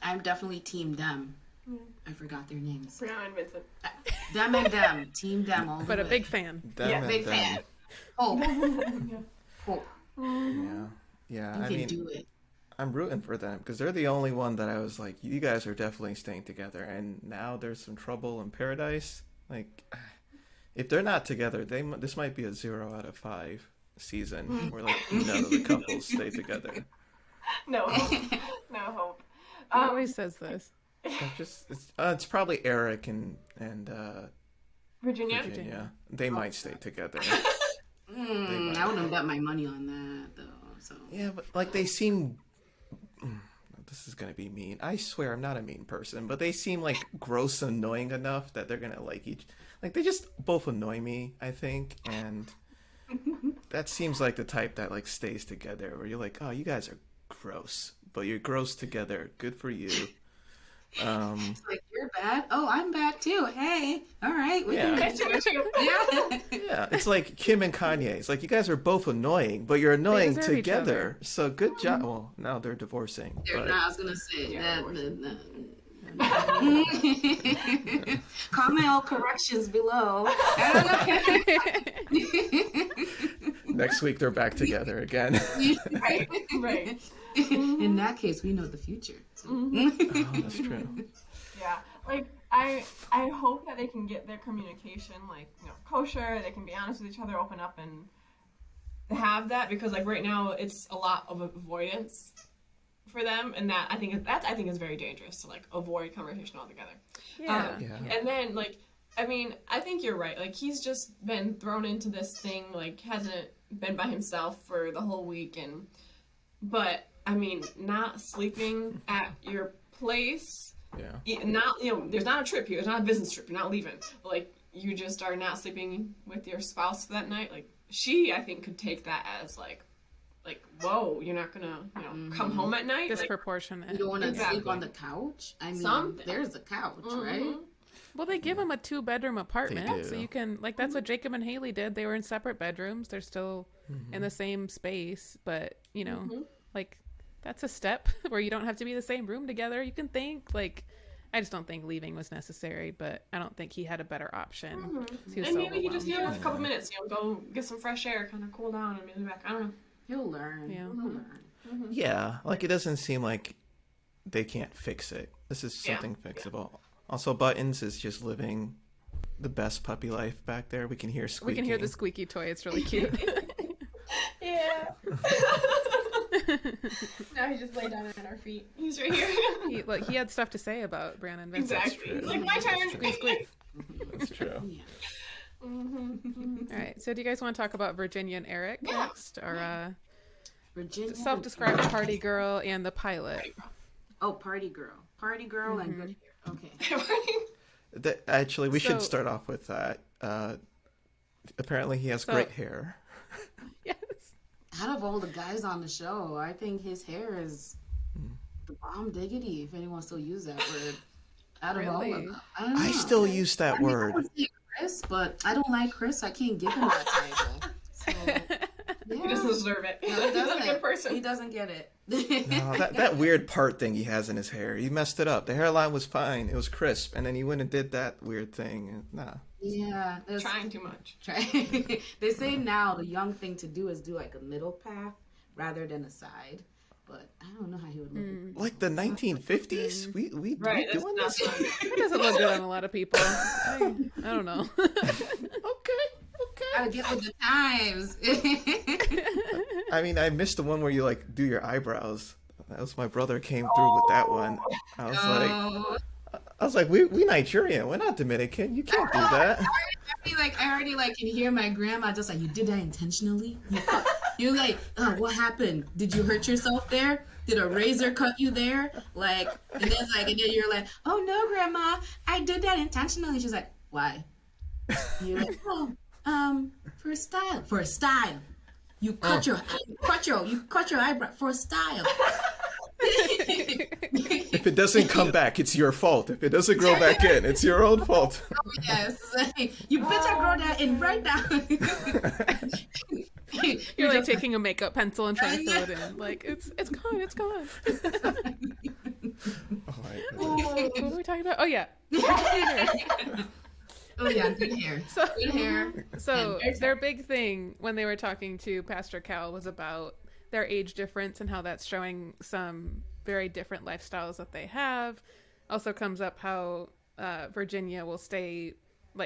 I'm definitely team them. I forgot their names. Brianna and Vincent. Them and them. Team them all the But a way. big fan. Big fan. Oh. Oh. Yeah. You I can mean, do it. I'm rooting for them, because they're the only one that I was like, you guys are definitely staying together. And now there's some trouble in paradise. Like, if they're not together, this might be a 0 out of 5 season where like none of the couples stay together. No hope. No hope. He always says this. It's probably Eric and Virginia. Virginia. They might stay together. I wouldn't bet my money on that, though. So Yeah, but like they seem. This is gonna be mean. I swear I'm not a mean person, but they seem like gross, annoying enough that they're gonna like each. Like they just both annoy me, I think, and that seems like the type that like stays together, where you're like, oh, you guys are gross, but you're gross together. Good for you. It's like, you're bad. Oh, I'm bad too. Hey, all right. We Yeah. can Yeah, it's like Kim and Kanye. It's like you guys are both annoying, but you're annoying deserve each together. So good job. Well, now they're divorcing. They're but... not. I was gonna say comment or corrections below. I don't know. Next week they're back together again. Right. In that case, we know the future. So. Oh, that's true. Yeah, like I hope that they can get their communication like kosher. They can be honest with each other, open up, and have that, because like right now it's a lot of avoidance for them, and that I think is very dangerous to like avoid conversation altogether. Yeah. And then like I mean I think you're right. Like he's just been thrown into this thing, like hasn't been by himself for the whole week, but I mean not sleeping at your place. Yeah. Not there's not a trip here. There's not a business trip. You're not leaving. But, like you just are not sleeping with your spouse for that night. Like she, I think, could take that as like whoa, you're not gonna come home at night. Disproportionate. You don't want to Exactly. sleep on the couch. I mean, Something. there's a couch, right? Well, they give him a 2-bedroom apartment, They so do. you can like that's what Jacob and Haley did. They were in separate bedrooms. They're still in the same space, but like that's a step where you don't have to be in the same room together. You can think like. I just don't think leaving was necessary, but I don't think he had a better option. He was And so maybe he just overwhelmed. a couple minutes, go get some fresh air, kind of cool down, and maybe back. I don't know. He'll learn. Yeah. He'll learn. Yeah, like it doesn't seem like they can't fix it. This is something fixable. Also, Buttons is just living the best puppy life back there. We can hear We squeaking. can hear the squeaky toy. It's really cute. Yeah. Now he just laid down at our feet. He's right here. he had stuff to say about Brianna and Vincent. Exactly. It's like my turn. Squeak, squeak. That's true. Yeah. All right. So, do you guys want to talk about Virginia and Eric next, or Virginia. self-described party girl and the pilot? Oh, party girl. Party girl and good hair. Okay. Actually, we should So- start off with that. Apparently, he has great hair. Yes. Out of all the guys on the show, I think his hair is the bomb diggity, if anyone still use that word. Out of all of Really? them. I don't know. I still use that I mean, I word. would say Chris, but I don't like Chris. I can't give him that title. So, yeah. He doesn't deserve it. No, he He's not doesn't. a good person. He doesn't get it. No, that weird part thing he has in his hair, he messed it up. The hairline was fine. It was crisp. And then he went and did that weird thing. Nah. Yeah. there's- Trying too much. They say now the young thing to do is do like a middle path rather than a side. But I don't know how he would look. Like the 1950s? We Right. That's doing not this? fun. It doesn't look good on a lot of people. I don't know. Gotta get with the times. I mean, I missed the one where you like do your eyebrows. That was my brother came through with that one. I was like, we Nigerian. We're not Dominican. You can't do that. I already can hear my grandma just like, you did that intentionally? You're like, oh, what happened? Did you hurt yourself there? Did a razor cut you there? And then you're like, oh no, grandma, I did that intentionally. She's like, why? And you're like, oh, for a style. For a style. You cut your eyebrow for a style. If it doesn't come back, it's your fault. If it doesn't grow back in, it's your own fault. Oh, yes. You better grow that in right now. You're like taking a makeup pencil and trying to fill it in. Like it's gone. It's gone. What were we talking about? Oh yeah. Oh yeah, good hair. Good hair. So their big thing when they were talking to Pastor Cal was about their age difference and how that's showing some very different lifestyles that they have. Also comes up how Virginia will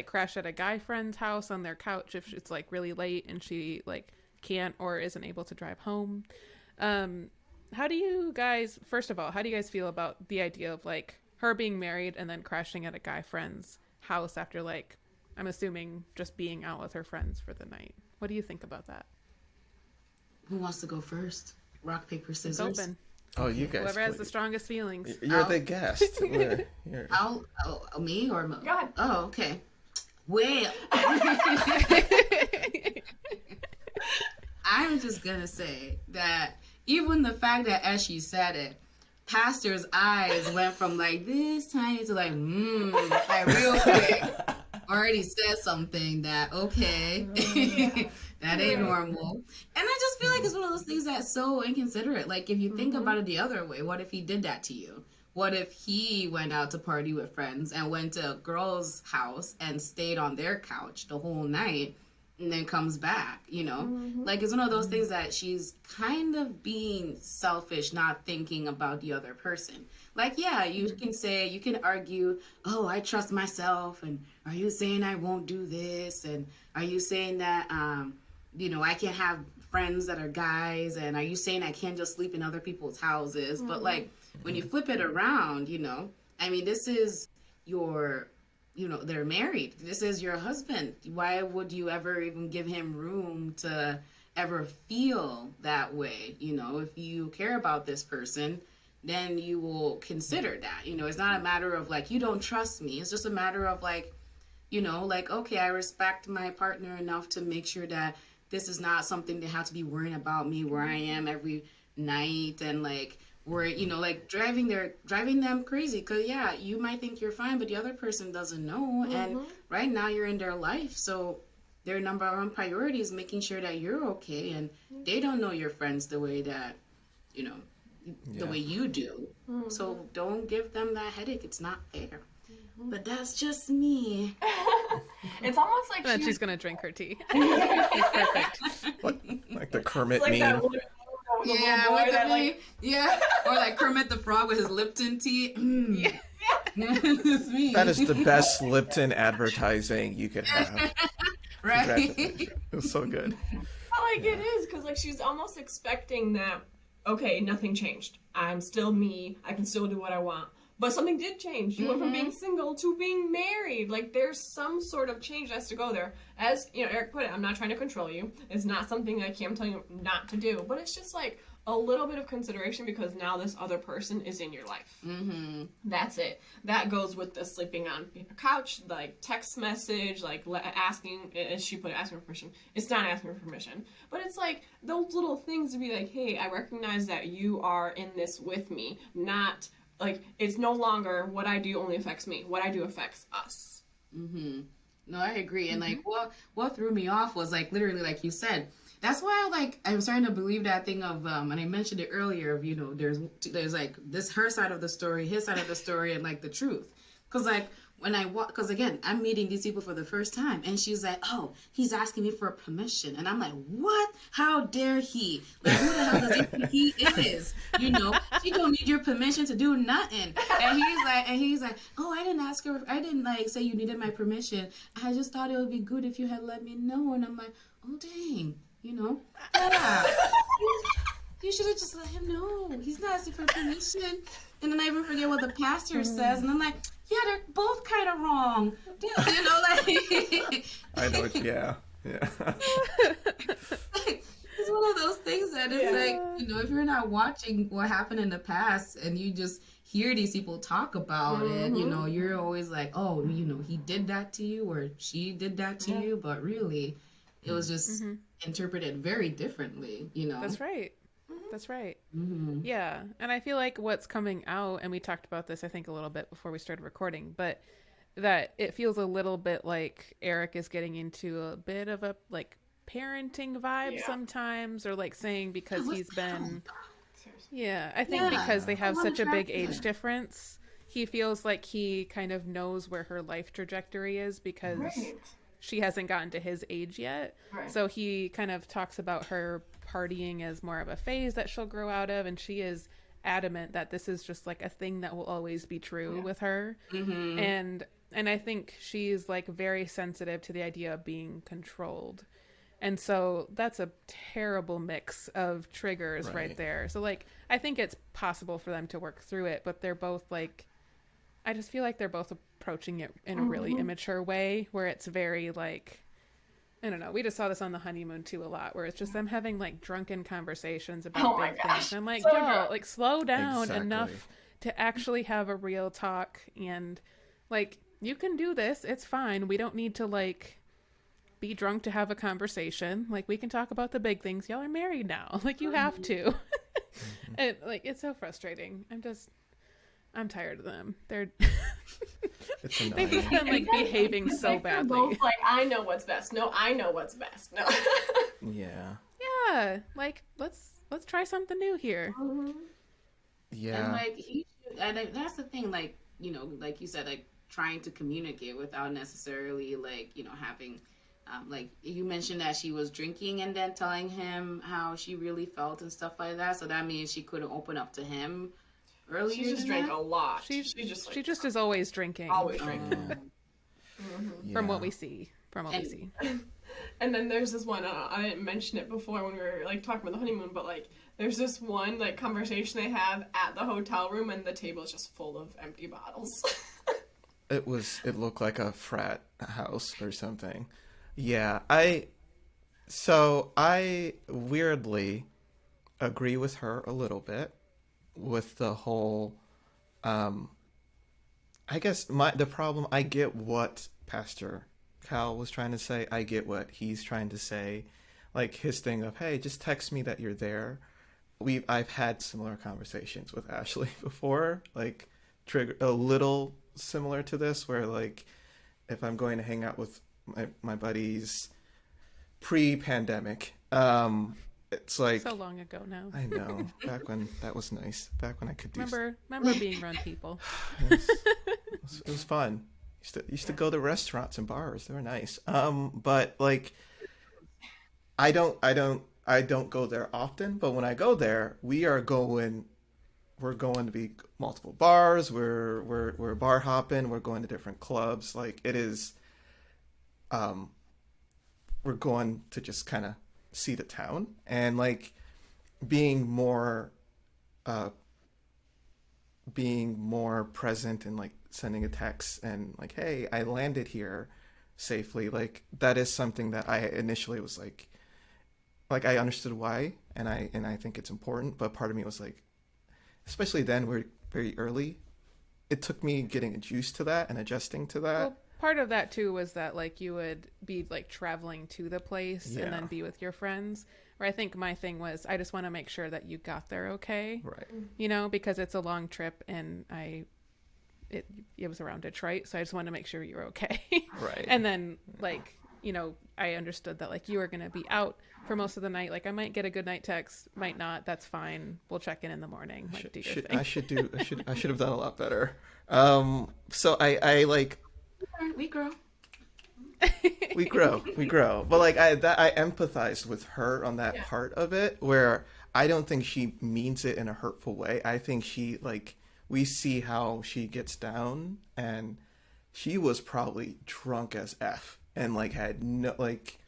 crash at a guy friend's house on their couch if it's really late and she can't or isn't able to drive home. How do you guys feel about the idea of her being married and then crashing at a guy friend's house after I'm assuming just being out with her friends for the night? What do you think about that? Who wants to go first? Rock, paper, It's scissors. open. Oh, you guys. Whoever has the please. strongest feelings. You're the guest. You're- Me or Mo? Go ahead. Oh, okay. Well, I'm just gonna say that even the fact that as she said it, Pastor's eyes went from like this tiny to like like real quick. Already said something that okay, that ain't normal. And I just feel like it's one of those things that's so inconsiderate. Like if you think about it the other way, what if he did that to you? What if he went out to party with friends and went to a girl's house and stayed on their couch the whole night and then comes back, you know? Like, it's one of those things that she's kind of being selfish, not thinking about the other person. Like, yeah, you can say, you can argue, oh, I trust myself, and are you saying I won't do this? And are you saying that, you know, I can't have friends that are guys? And are you saying I can't just sleep in other people's houses? But, like, when you flip it around, you know, I mean, this is your, you know, they're married. This is your husband. Why would you ever even give him room to ever feel that way? You know, if you care about this person, then you will consider that. You know, it's not a matter of like, you don't trust me. It's just a matter of like, you know, like, okay, I respect my partner enough to make sure that this is not something they have to be worrying about me where I am every night and like, where, you know, like driving them crazy. Because yeah, you might think you're fine, but the other person doesn't know. And right now you're in their life, so their number one priority is making sure that you're okay, and they don't know your friends the way that, you know, the way you do. So don't give them that headache. It's not fair. But that's just me. It's almost like she's gonna drink her tea. It's perfect. Like the Kermit like meme. Yeah, or like Kermit the Frog with his Lipton tea. That is the best Lipton advertising you could have. Right? It was so good. Like it is, because like she's almost expecting that, okay, nothing changed. I'm still me. I can still do what I want. But something did change. You went from being single to being married. Like, there's some sort of change that has to go there. As, you know, Eric put it, I'm not trying to control you. It's not something that I'm telling you not to do. But it's just, like, a little bit of consideration because now this other person is in your life. That's it. That goes with the sleeping on a couch, like, text message, like, asking, as she put it, asking for permission. It's not asking for permission. But it's, like, those little things to be like, hey, I recognize that you are in this with me, not... Like, it's no longer what I do only affects me. What I do affects us. No, I agree. And, like, what threw me off was, like, literally, like you said, that's why, like, I'm starting to believe that thing of, and I mentioned it earlier, of, you know, there's like, this, her side of the story, his side of the story, and, like, the truth. Because, like, when I walk, because, again, I'm meeting these people for the first time, and she's like, oh, he's asking me for permission. And I'm like, what? How dare he? Like, who the hell does he think he is? You know, she don't need your permission to do nothing. And he's like, oh, I didn't ask her, I didn't, like, say you needed my permission. I just thought it would be good if you had let me know. And I'm like, oh, dang, you know, yeah. You should have just let him know. He's not asking for permission. And then I even forget what the pastor says. And I'm like, yeah, they're both kind of wrong. You know, like... I know, yeah. It's one of those things that it's like, you know, if you're not watching what happened in the past and you just hear these people talk about it, you know, you're always like, oh, you know, he did that to you or she did that to you. But really, it was just interpreted very differently, you know. That's right. That's right. Yeah. And I feel like what's coming out, and we talked about this, I think, a little bit before we started recording, but that it feels a little bit like Eric is getting into a bit of a, like, parenting vibe sometimes, or, like, saying because he's been... Yeah. I think because they have such a big age difference, he feels like he kind of knows where her life trajectory is because she hasn't gotten to his age yet. So he kind of talks about her partying as more of a phase that she'll grow out of, and she is adamant that this is just like a thing that will always be true with her. And I think she's like very sensitive to the idea of being controlled, and so that's a terrible mix of triggers right there. So like I think it's possible for them to work through it, but they're both like, I just feel like they're both approaching it in a really immature way where it's very like, I don't know. We just saw this on the honeymoon too a lot, where it's just them having like drunken conversations about big things. And I'm like, yo, like slow down enough to actually have a real talk, and like you can do this. It's fine. We don't need to like be drunk to have a conversation. Like, we can talk about the big things. Y'all are married now. Like, you have to. And like, it's so frustrating. I'm tired of them. They've just been like behaving so badly. Both like, I know what's best. No, I know what's best. No. Yeah. Yeah. Like, let's try something new here. Yeah. And like that's the thing, like, you know, like you said, like trying to communicate without necessarily like, you know, having like you mentioned that she was drinking and then telling him how she really felt and stuff like that. So that means she couldn't open up to him earlier. She just drank a lot. She just is always drinking. Always drinking. Yeah. From what we see. We see. And then there's this one, I didn't mention it before when we were like talking about the honeymoon, but like there's this one like conversation they have at the hotel room and the table is just full of empty bottles. It looked like a frat house or something. Yeah, I weirdly agree with her a little bit with the whole I guess the problem, I get what Pastor Cal was trying to say. I get what he's trying to say. Like his thing of, hey, just text me that you're there. I've had similar conversations with Ashley before, like trigger a little similar to this, where like if I'm going to hang out with my buddies pre-pandemic, it's like so long ago now. I know, back when that was nice, back when I could do remember being around people. It was fun. Used to go to restaurants and bars. They were nice. But like I don't go there often, but when I go there, we're going to be multiple bars, we're bar hopping, we're going to different clubs. Like it is we're going to just kind of see the town, and like being more present and like sending a text and like, hey, I landed here safely. Like that is something that I initially was like I understood why, and I think it's important, but part of me was like, especially then, we're very early, it took me getting used to that and adjusting to that. Well, part of that too was that like you would be like traveling to the place and then be with your friends. Or I think my thing was, I just want to make sure that you got there okay. Right. You know, because it's a long trip and it was around Detroit, so I just wanted to make sure you were okay. Right. And then like, you know, I understood that like you were going to be out for most of the night. Like I might get a good night text, might not. That's fine. We'll check in the morning. Like, do your thing. I should have done a lot better. So I like. We grow. we grow. But like I empathized with her on that part of it, where I don't think she means it in a hurtful way. I think she like, we see how she gets down, and she was probably drunk as F and like had no like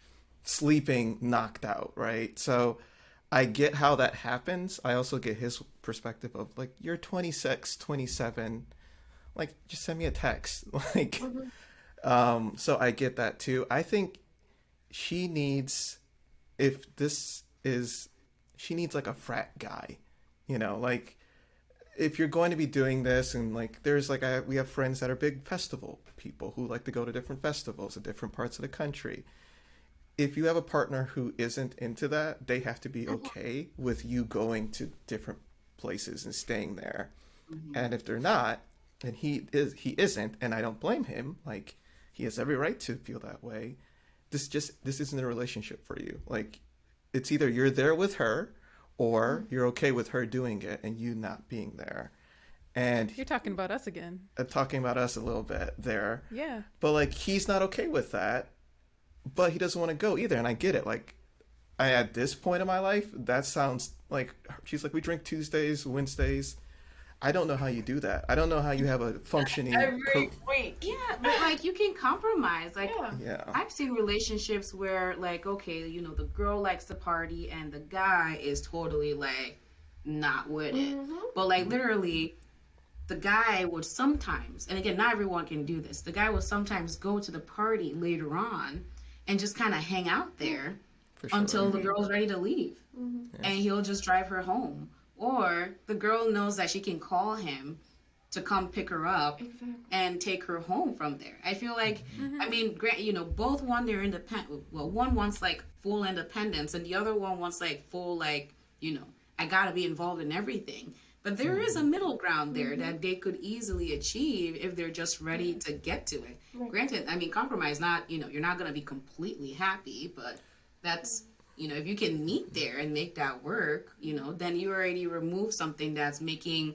sleeping knocked out, right? So I get how that happens. I also get his perspective of like, you're 26, 27, like just send me a text. Like so I get that too. I think she needs like a frat guy, you know, like if you're going to be doing this, and like there's like we have friends that are big festival people who like to go to different festivals in different parts of the country. If you have a partner who isn't into that, they have to be okay with you going to different places and staying there. Mm-hmm. And if they're not, and he isn't, and I don't blame him, like he has every right to feel that way. This isn't a relationship for you. Like it's either you're there with her, or you're okay with her doing it and you not being there. And you're talking about us again. I'm talking about us a little bit there. Yeah. But like he's not okay with that, but he doesn't want to go either. And I get it. Like at this point in my life, that sounds like she's like, we drink Tuesdays, Wednesdays. I don't know how you do that. I don't know how you have a functioning every week. Yeah, but like you can compromise. Like yeah. I've seen relationships where like, okay, you know, the girl likes to party and the guy is totally like not with it. But like literally the guy would sometimes, and again, not everyone can do this, the guy will sometimes go to the party later on and just kind of hang out there until the girl's ready to leave. And he'll just drive her home. Or the girl knows that she can call him to come pick her up and take her home from there. I feel like, I mean, both want their independent. Well, one wants like full independence, and the other one wants like full, like, I gotta be involved in everything. But there is a middle ground there that they could easily achieve if they're just ready to get to it. Granted, I mean, compromise, not, you're not going to be completely happy, but that's, if you can meet there and make that work, then you already remove something that's making,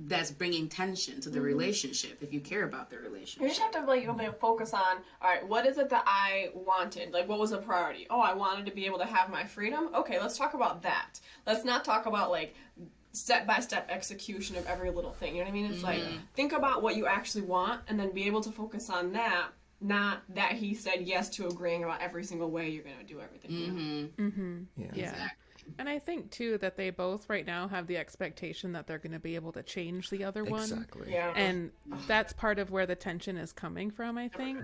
that's bringing tension to the relationship if you care about the relationship. You just have to like focus on, all right, what is it that I wanted? Like, what was the priority? Oh, I wanted to be able to have my freedom. Okay, let's talk about that. Let's not talk about like step-by-step execution of every little thing. You know what I mean? It's like, think about what you actually want and then be able to focus on that, not that he said yes to agreeing about every single way you're going to do everything. Yeah. Exactly. And I think too that they both right now have the expectation that they're going to be able to change the other one. Exactly. Yeah. And that's part of where the tension is coming from, I think.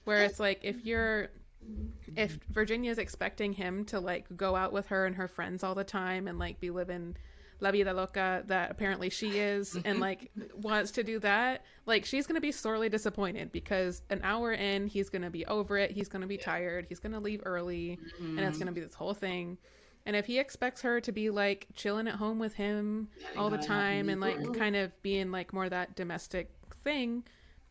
Where it's like if Virginia's expecting him to like go out with her and her friends all the time and like be living La Vida Loca that apparently she is and like wants to do that, like she's going to be sorely disappointed because an hour in, he's going to be over it. He's going to be tired. He's going to leave early and it's going to be this whole thing. And if he expects her to be like chilling at home with him all the time and like kind of being like more that domestic thing,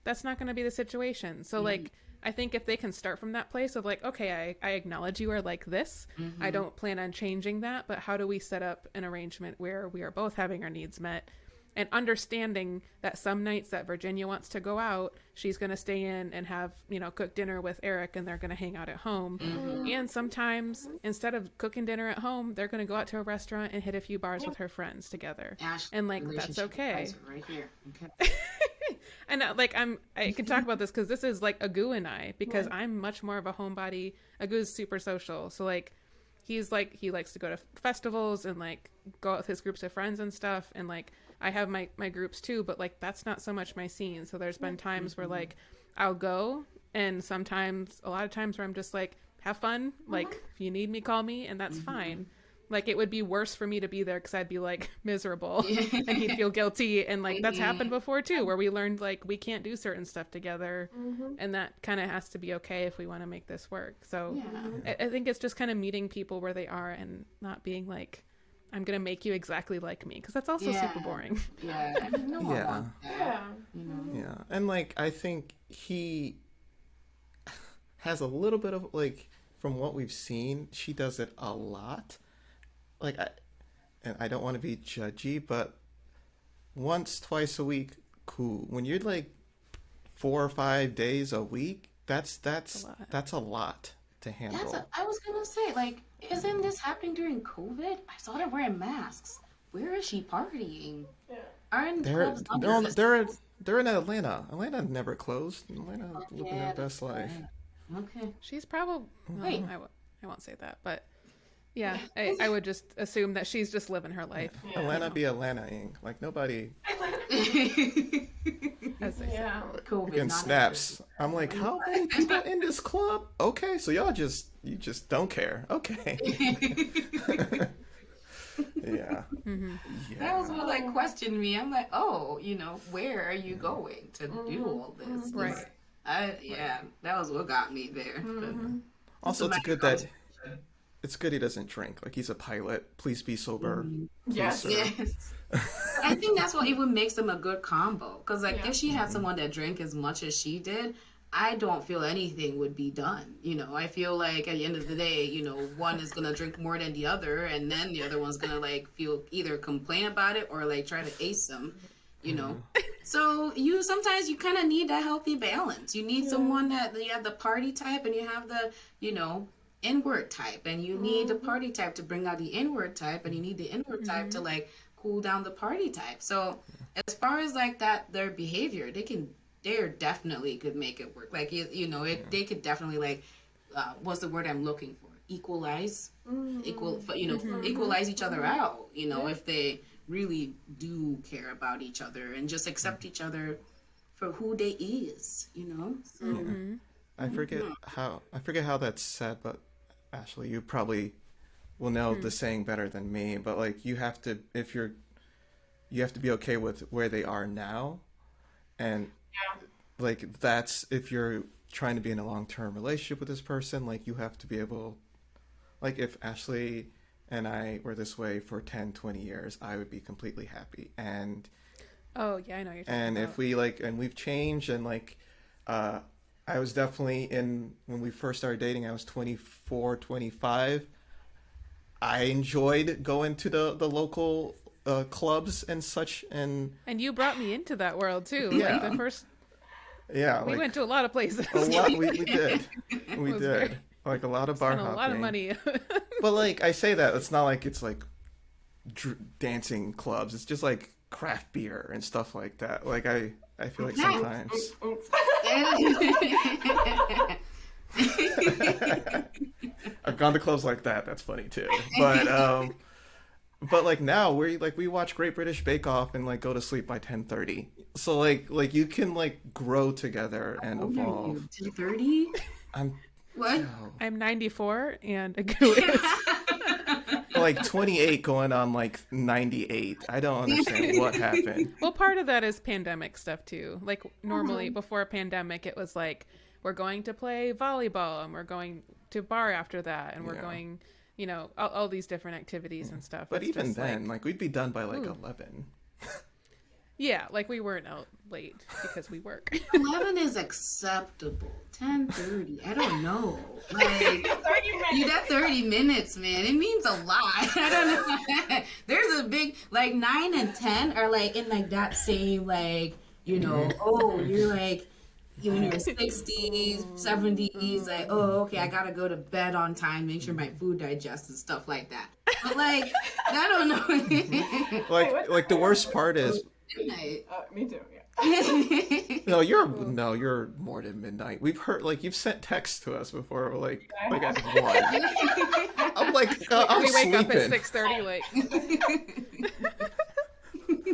that's not going to be the situation. So like, I think if they can start from that place of like, okay, I acknowledge you are like this. I don't plan on changing that, but how do we set up an arrangement where we are both having our needs met and understanding that some nights that Virginia wants to go out, she's going to stay in and have, cook dinner with Eric and they're going to hang out at home. And sometimes instead of cooking dinner at home, they're going to go out to a restaurant and hit a few bars with her friends together. And like, that's okay. Right here. Okay. And I can talk about this because this is like Agu and I, because I'm much more of a homebody. Agu's super social. So like, he likes to go to festivals and like go out with his groups of friends and stuff. And like, I have my groups too, but like, that's not so much my scene. So there's been times where like, I'll go, and a lot of times where I'm just like, have fun. Like, if you need me, call me, and that's fine. Like, it would be worse for me to be there because I'd be like miserable and he'd feel guilty. And like, that's happened before too, where we learned like we can't do certain stuff together. And that kind of has to be okay if we want to make this work. So I think it's just kind of meeting people where they are and not being like, I'm going to make you exactly like me. Because that's also super boring. Yeah. I mean, no one wants that, Yeah. And like, I think he has a little bit of like, from what we've seen, she does it a lot. Like, I don't want to be judgy, but once, twice a week, cool. When you're like 4 or 5 days a week, that's a lot to handle. I was gonna say, like, isn't this happening during COVID? I saw them wearing masks. Where is she partying? Yeah. Aren't clubs they're in Atlanta. Atlanta never closed. Atlanta living their best life. Okay. She's probably. Wait. I won't say that, but. Yeah, I would just assume that she's just living her life. Yeah. Atlanta be Atlanta-ing. Like, nobody... Getting snaps. I'm like, how many people in this club? Okay, so you just don't care. Okay. Yeah. That was what like questioned me. I'm like, oh, where are you going to do all this? Right. That was what got me there. Also, it's good he doesn't drink. Like, he's a pilot. Please be sober. Yes. I think that's what even makes them a good combo. Because, like, if she had someone that drank as much as she did, I don't feel anything would be done. I feel like at the end of the day, one is going to drink more than the other, and then the other one's going to, like, either complain about it or, like, try to ace them. So sometimes you kind of need that healthy balance. You need someone that you have the party type and you have the, inward type, and you need the party type to bring out the inward type, and you need the inward type to like cool down the party type. So as far as like that, their behavior, they're definitely could make it work. Like they could definitely like what's the word I'm looking for? Equalize each other out. If they really do care about each other and just accept each other for who they is. So, I forget how that's said, but Ashley, you probably will know the saying better than me. But like, you have to, if you're you have to be okay with where they are now, and like that's if you're trying to be in a long-term relationship with this person, like you have to be able, like if Ashley and I were this way for 10, 20 years, I would be completely happy. And Oh yeah, I know what you're talking and about. if we like, and we've changed, and like I was definitely in, when we first started dating, I was 24, 25. I enjoyed going to the local clubs and such, and And you brought me into that world too. Yeah. Like the first, yeah, we like went to a lot of places. a lot. We did, we was did, very- like a lot of bar Spent a hopping. lot of money. But like I say that, it's not like it's like dancing clubs. It's just like craft beer and stuff like that. Like I feel like sometimes. I've gone to clubs like that. That's funny too. But like now we watch Great British Bake Off and like go to sleep by 10:30. So like you can like grow together and How old are evolve. you? 30? I'm What? I'm 94 and Agu is. like 28 going on like 98. I don't understand what happened. Well, part of that is pandemic stuff too. Like normally before a pandemic, it was like we're going to play volleyball and we're going to bar after that and we're Yeah. going, you know, all these different activities and stuff. But It's even just then, like we'd be done by like Ooh. 11. yeah, like we weren't out late because we work. 11 is acceptable. 10:30. I don't know. Like 30 minutes. you got 30 minutes, man. It means a lot. I don't know. There's a big like 9 and 10 are like in like that same like, you know, oh, you're like you're in your 60s, 70s, like, oh, okay, I gotta go to bed on time, make sure my food digests and stuff like that. But like, I don't know. Like the worst part is Midnight. Me too. Yeah. no, you're more than midnight. We've heard like you've sent texts to us before, like at 1. I'm like I'm we wake up at sleeping. 6:30 like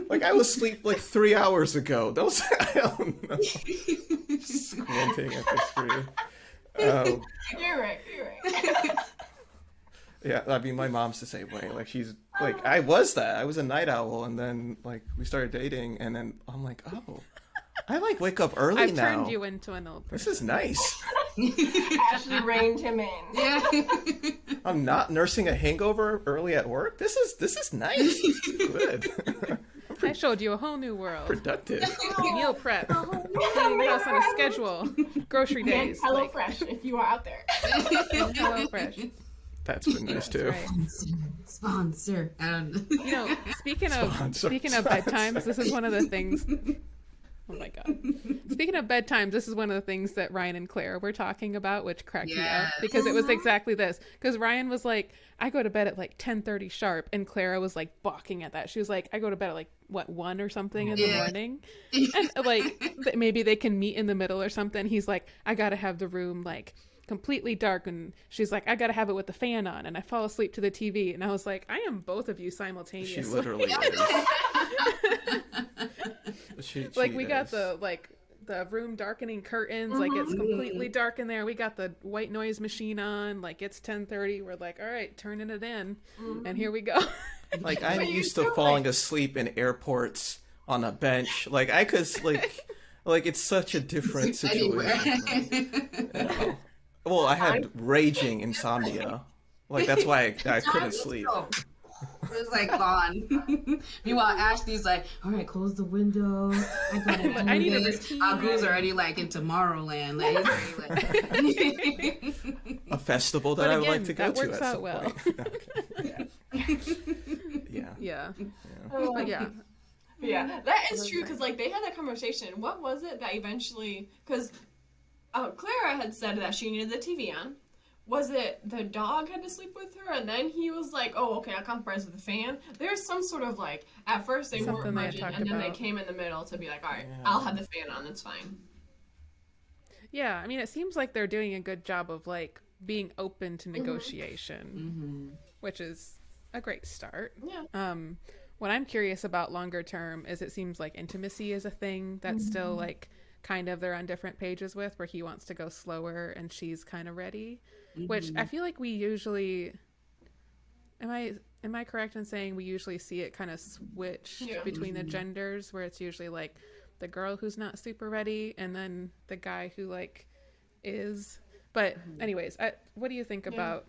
Like I was asleep like 3 hours ago. Those I don't know. Squinting at the screen. You're right. Yeah, I mean, my mom's the same way. Like, she's like, I was a night owl, and then like we started dating, and then I'm like, oh, I like wake up early I've now. turned you into an old person. This is nice. Ashley reined him in. Yeah. I'm not nursing a hangover early at work. This is nice. Good. I showed you a whole new world. Productive. Meal prep, cleaning the house on a schedule, grocery And days. HelloFresh, if you are out there. HelloFresh. That's been nice too. Right. Sponsor. I don't know. You know, speaking of Sponsor. bedtimes, this is one of the things. Oh my god! Speaking of bedtimes, this is one of the things that Ryan and Claire were talking about, which cracked me up Yes. because it was exactly this. Because Ryan was like, "I go to bed at like 10:30 sharp," and Clara was like balking at that. She was like, "I go to bed at like 1 or something in the Yeah. morning," and like maybe they can meet in the middle or something. He's like, "I gotta have the room like completely dark," and she's like, "I gotta have it with the fan on," and I fall asleep to the TV, and I was like, "I am both of you She simultaneously." literally is. Like She we got is. the room darkening curtains, like it's completely dark in there. We got the white noise machine on, like it's 10:30. We're like, all right, turning it in, and here we go. Like I'm But you used to still, falling like- asleep in airports on a bench. Like I could like it's such a different situation. You know? Well, I had raging insomnia. Like that's why I couldn't sleep. It was like gone. Meanwhile, Ashley's like, all right, close the window. I gotta do I need a this. routine. Agu's already like in Tomorrowland. Like, he's already, like... A festival that But I would like again, to go that to works at out some well. point. Yeah. Yeah, Oh, but yeah, Yeah, that is true because like they had that conversation. What was it that eventually? Because Clara had said that she needed the TV on. Was it the dog had to sleep with her, and then he was like, "Oh, okay, I'll compromise with the fan." There's some sort of like at first they Something weren't they had budging, talked and then about. they came in the middle to be like, "All right, Yeah. I'll have the fan on. That's fine." yeah. I mean, it seems like they're doing a good job of like being open to negotiation, which is a great start. Yeah. What I'm curious about longer term is it seems like intimacy is a thing that's still like kind of they're on different pages with, where he wants to go slower and she's kind of ready, which I feel like we usually am I correct in saying we usually see it kind of switch between the genders, where it's usually like the girl who's not super ready and then the guy who like is? But anyways, what do you think about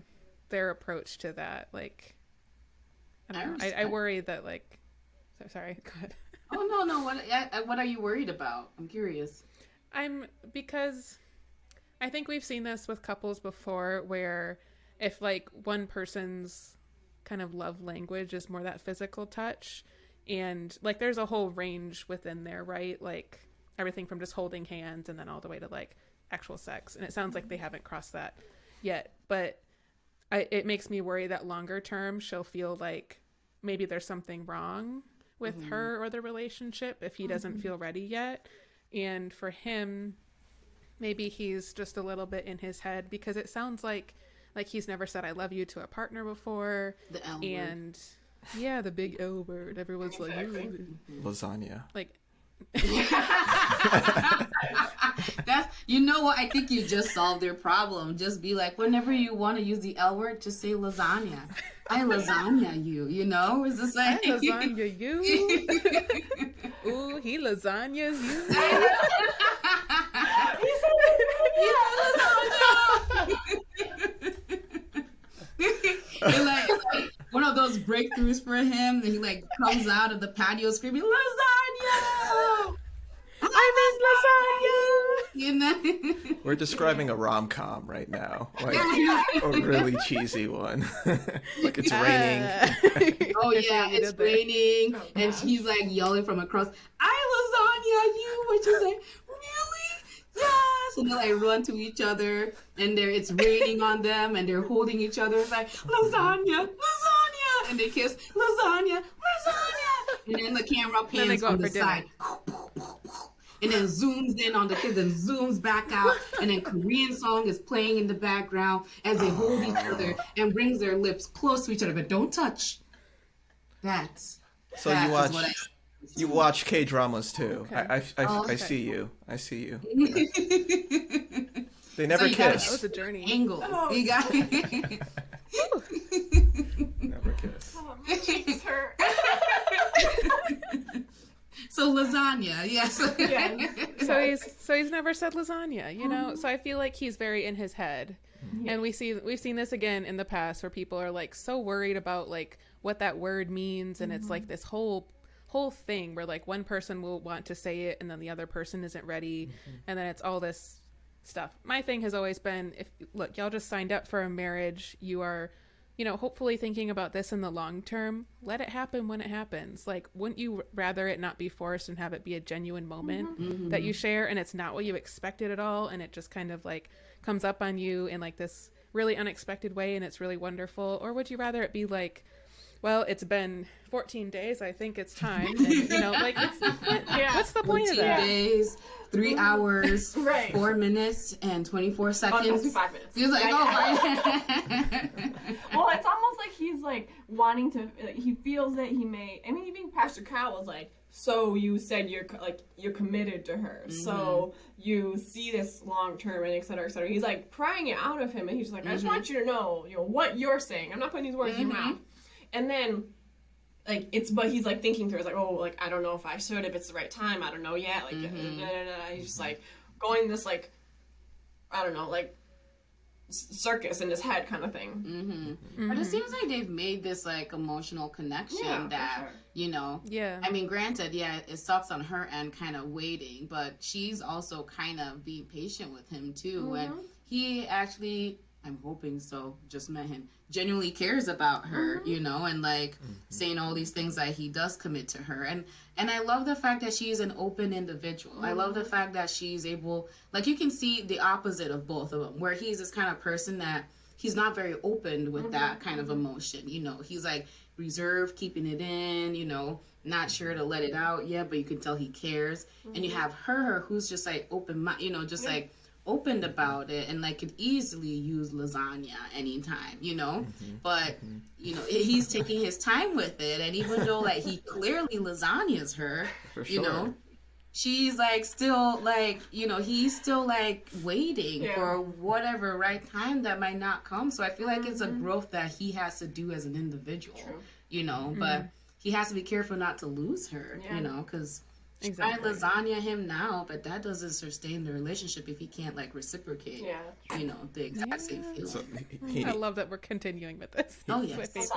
their approach to that? Like, I don't know. I worry that like, sorry, go ahead. Oh no, what are you worried about? I'm curious. Because I think we've seen this with couples before, where if like one person's kind of love language is more that physical touch, and like there's a whole range within there, right? Like everything from just holding hands and then all the way to like actual sex, and it sounds like they haven't crossed that yet, but it makes me worry that longer term she'll feel like maybe there's something wrong with her or the relationship if he doesn't feel ready yet. And for him, maybe he's just a little bit in his head, because it sounds like he's never said I love you to a partner before. The L and word. Yeah, the big L word. Everyone's like lasagna. Like that's, you know what, I think you just solved their problem. Just be like, whenever you want to use the L word, just say lasagna. I lasagna you, you know? It's just like, I lasagna you. Ooh, he lasagnas you. And like one of those breakthroughs for him, and he like comes out of the patio screaming, lasagna! I miss lasagna! You know? We're describing a rom-com right now, like a really cheesy one. Like it's raining. Oh yeah, it's raining, and he's like yelling from across, I lasagna you, which is like, really? Yes! And they like run to each other, and it's raining on them, and they're holding each other. It's like, lasagna, lasagna! And they kiss, lasagna, lasagna! And then the camera pans on the side. And then zooms in on the kids and zooms back out. And then Korean song is playing in the background as they hold each other and brings their lips close to each other. But don't touch. So you watch K-dramas too. Okay. I see you. I see you. Yeah. They never kiss. That was a journey. Angles. Oh. You got it. Never kiss. Oh, my cheeks hurt. So lasagna, yes. Yeah. So he's never said lasagna, you know? So I feel like he's very in his head. Yeah. And we've seen this again in the past, where people are like so worried about like what that word means, and it's like this whole thing where like one person will want to say it and then the other person isn't ready, and then it's all this stuff. My thing has always been, look, y'all just signed up for a marriage. You are, you know, hopefully thinking about this in the long term. Let it happen when it happens. Like, wouldn't you rather it not be forced and have it be a genuine moment that you share, and it's not what you expected at all, and it just kind of like comes up on you in like this really unexpected way, and it's really wonderful? Or would you rather it be like, well, it's been 14 days, I think it's time, and, you know, like, what's the point of that? 14 days, 3 hours, right. 4 minutes, and 24 seconds. 5 minutes. He's like, Well, it's almost like he's like wanting to, he feels that he may, I mean, even Pastor Cal was like, so you said you're committed to her, so you see this long term, and et cetera, et cetera. He's like prying it out of him, and he's like, I just want you to know, what you're saying. I'm not putting these words in your mouth. And then, like, but he's, like, thinking through, it's like, oh, like, I don't know if I should, if it's the right time, I don't know yet, like, he's just, like, going this, like, I don't know, like, circus in his head kind of thing. But it seems like they've made this, like, emotional connection that, you know, I mean, granted, it sucks on her end kind of waiting, but she's also kind of being patient with him, too, and he actually, I'm hoping so, just met him, genuinely cares about her, you know, and like saying all these things that he does commit to her. And I love the fact that she's an open individual. I love the fact that she's able, like, you can see the opposite of both of them, where he's this kind of person that he's not very open with that kind of emotion, you know. He's like reserved, keeping it in, you know, not sure to let it out yet, but you can tell he cares. And you have her who's just like open, you know, just like open about it, and like could easily use lasagna anytime, you know, but you know, he's taking his time with it, and even though like he clearly lasagnas her, you know, she's like still like, you know, he's still like waiting for whatever right time that might not come. So I feel like it's a growth that he has to do as an individual, you know, but he has to be careful not to lose her, you know, because she might lasagna him now, but that doesn't sustain the relationship if he can't like reciprocate, you know, the exact same feeling. So I love that we're continuing with this. Oh, yes.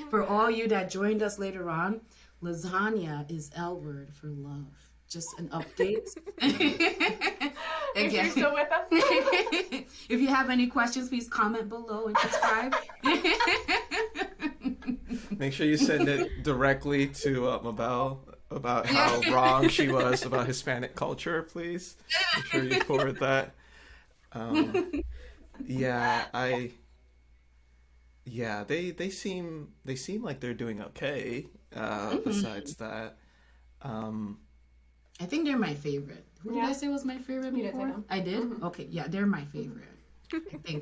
For all you that joined us later on, lasagna is L word for love. Just an update. If you're still with us. If you have any questions, please comment below and subscribe. Make sure you send it directly to Mabel about how wrong she was about Hispanic culture, please. Make sure you forward that. They seem like they're doing okay. Besides that, I think they're my favorite. Who did I say was my favorite before? I did. Okay, yeah, they're my favorite.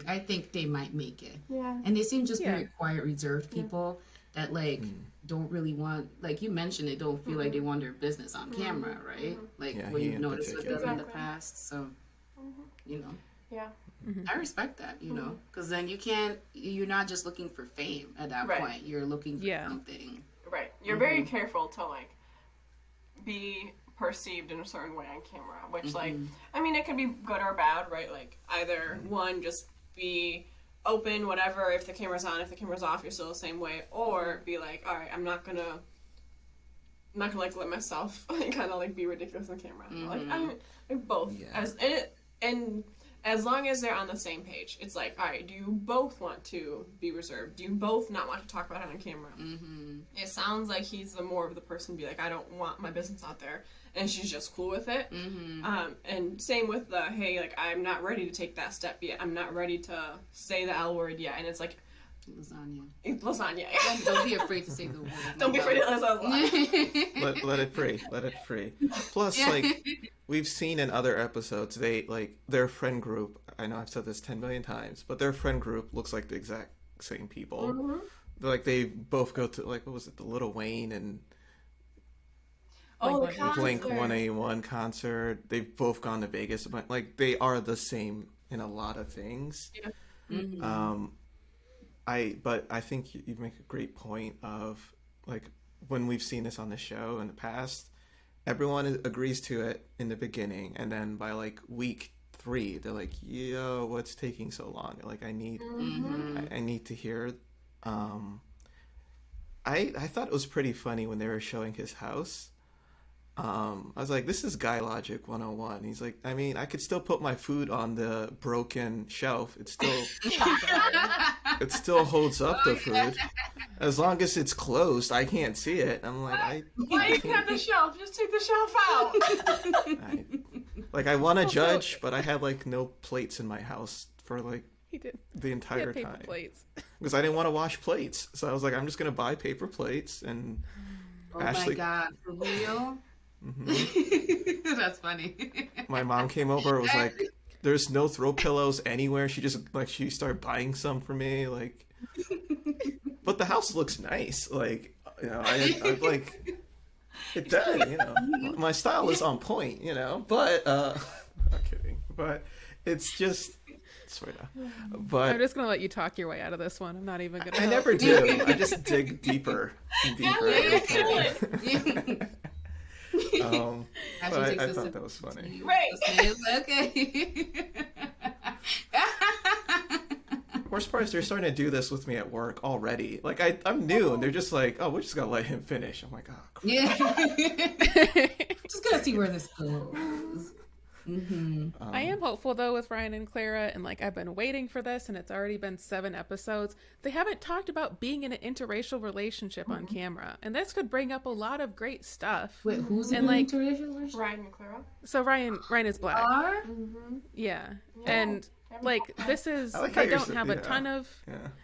I think they might make it. Yeah, and they seem just very quiet, reserved people that like don't really want, like you mentioned, they don't feel like they want their business on camera, right? Like when you notice with them in the past. So, you know. Yeah. I respect that, you know, because then you're not just looking for fame at that point. You're looking for something. Right. You're very careful to like be perceived in a certain way on camera, which like, I mean, it could be good or bad, right? Like either one, just be open, whatever. If the camera's on, if the camera's off, you're still the same way, or be like, all right, I'm not gonna like let myself kind of like be ridiculous on camera. Like I'm like both and as long as they're on the same page, it's like, all right, do you both want to be reserved? Do you both not want to talk about it on camera? It sounds like he's the more of the person to be like, I don't want my business out there, and she's just cool with it. And same with the, hey, like, I'm not ready to take that step yet. I'm not ready to say the L word yet. And it's like, lasagna. Don't be afraid to say the word. Don't be afraid to lasagna. Let it free. Let it free. Plus, like, we've seen in other episodes, they, like, their friend group, I know I've said this 10 million times, but their friend group looks like the exact same people. Like, they both go to, like, what was it, the Lil Wayne and Blink 181 concert. They've both gone to Vegas. But, like, they are the same in a lot of things. But I think you make a great point of, like, when we've seen this on the show in the past, everyone agrees to it in the beginning, and then by like week 3, they're like, "Yo, what's taking so long? Like, I need to hear." I thought it was pretty funny when they were showing his house. I was like, this is guy logic 101. He's like, I mean, I could still put my food on the broken shelf. It still holds up the food. As long as it's closed, I can't see it. I'm like, why you have the shelf? Just take the shelf out. I want to judge, but I had like no plates in my house for like the entire paper time. Plates. Because I didn't want to wash plates. So I was like, I'm just going to buy paper plates. And Ashley... my God, for real? That's funny. My mom came over and was like, there's no throw pillows anywhere. She started buying some for me, like, but the house looks nice, like, you know, I like it does, you know, my style is on point, you know, but I'm kidding, but it's just sort of, but I'm just gonna let you talk your way out of this one. I'm not even gonna I never do. I just dig deeper and deeper every time. But I thought that was funny. Right. Okay. Worst part is they're starting to do this with me at work already. Like, I'm new, and they're just like, oh, we're just going to let him finish. I'm like, oh, crap. Yeah. Just going to see where this goes. I am hopeful though with Ryan and Clara, and like I've been waiting for this, and it's already been 7 episodes. They haven't talked about being in an interracial relationship on camera, and this could bring up a lot of great stuff. Wait, who's in an interracial relationship? Ryan and Clara. So Ryan is black. Yeah, and like this is they don't have a ton of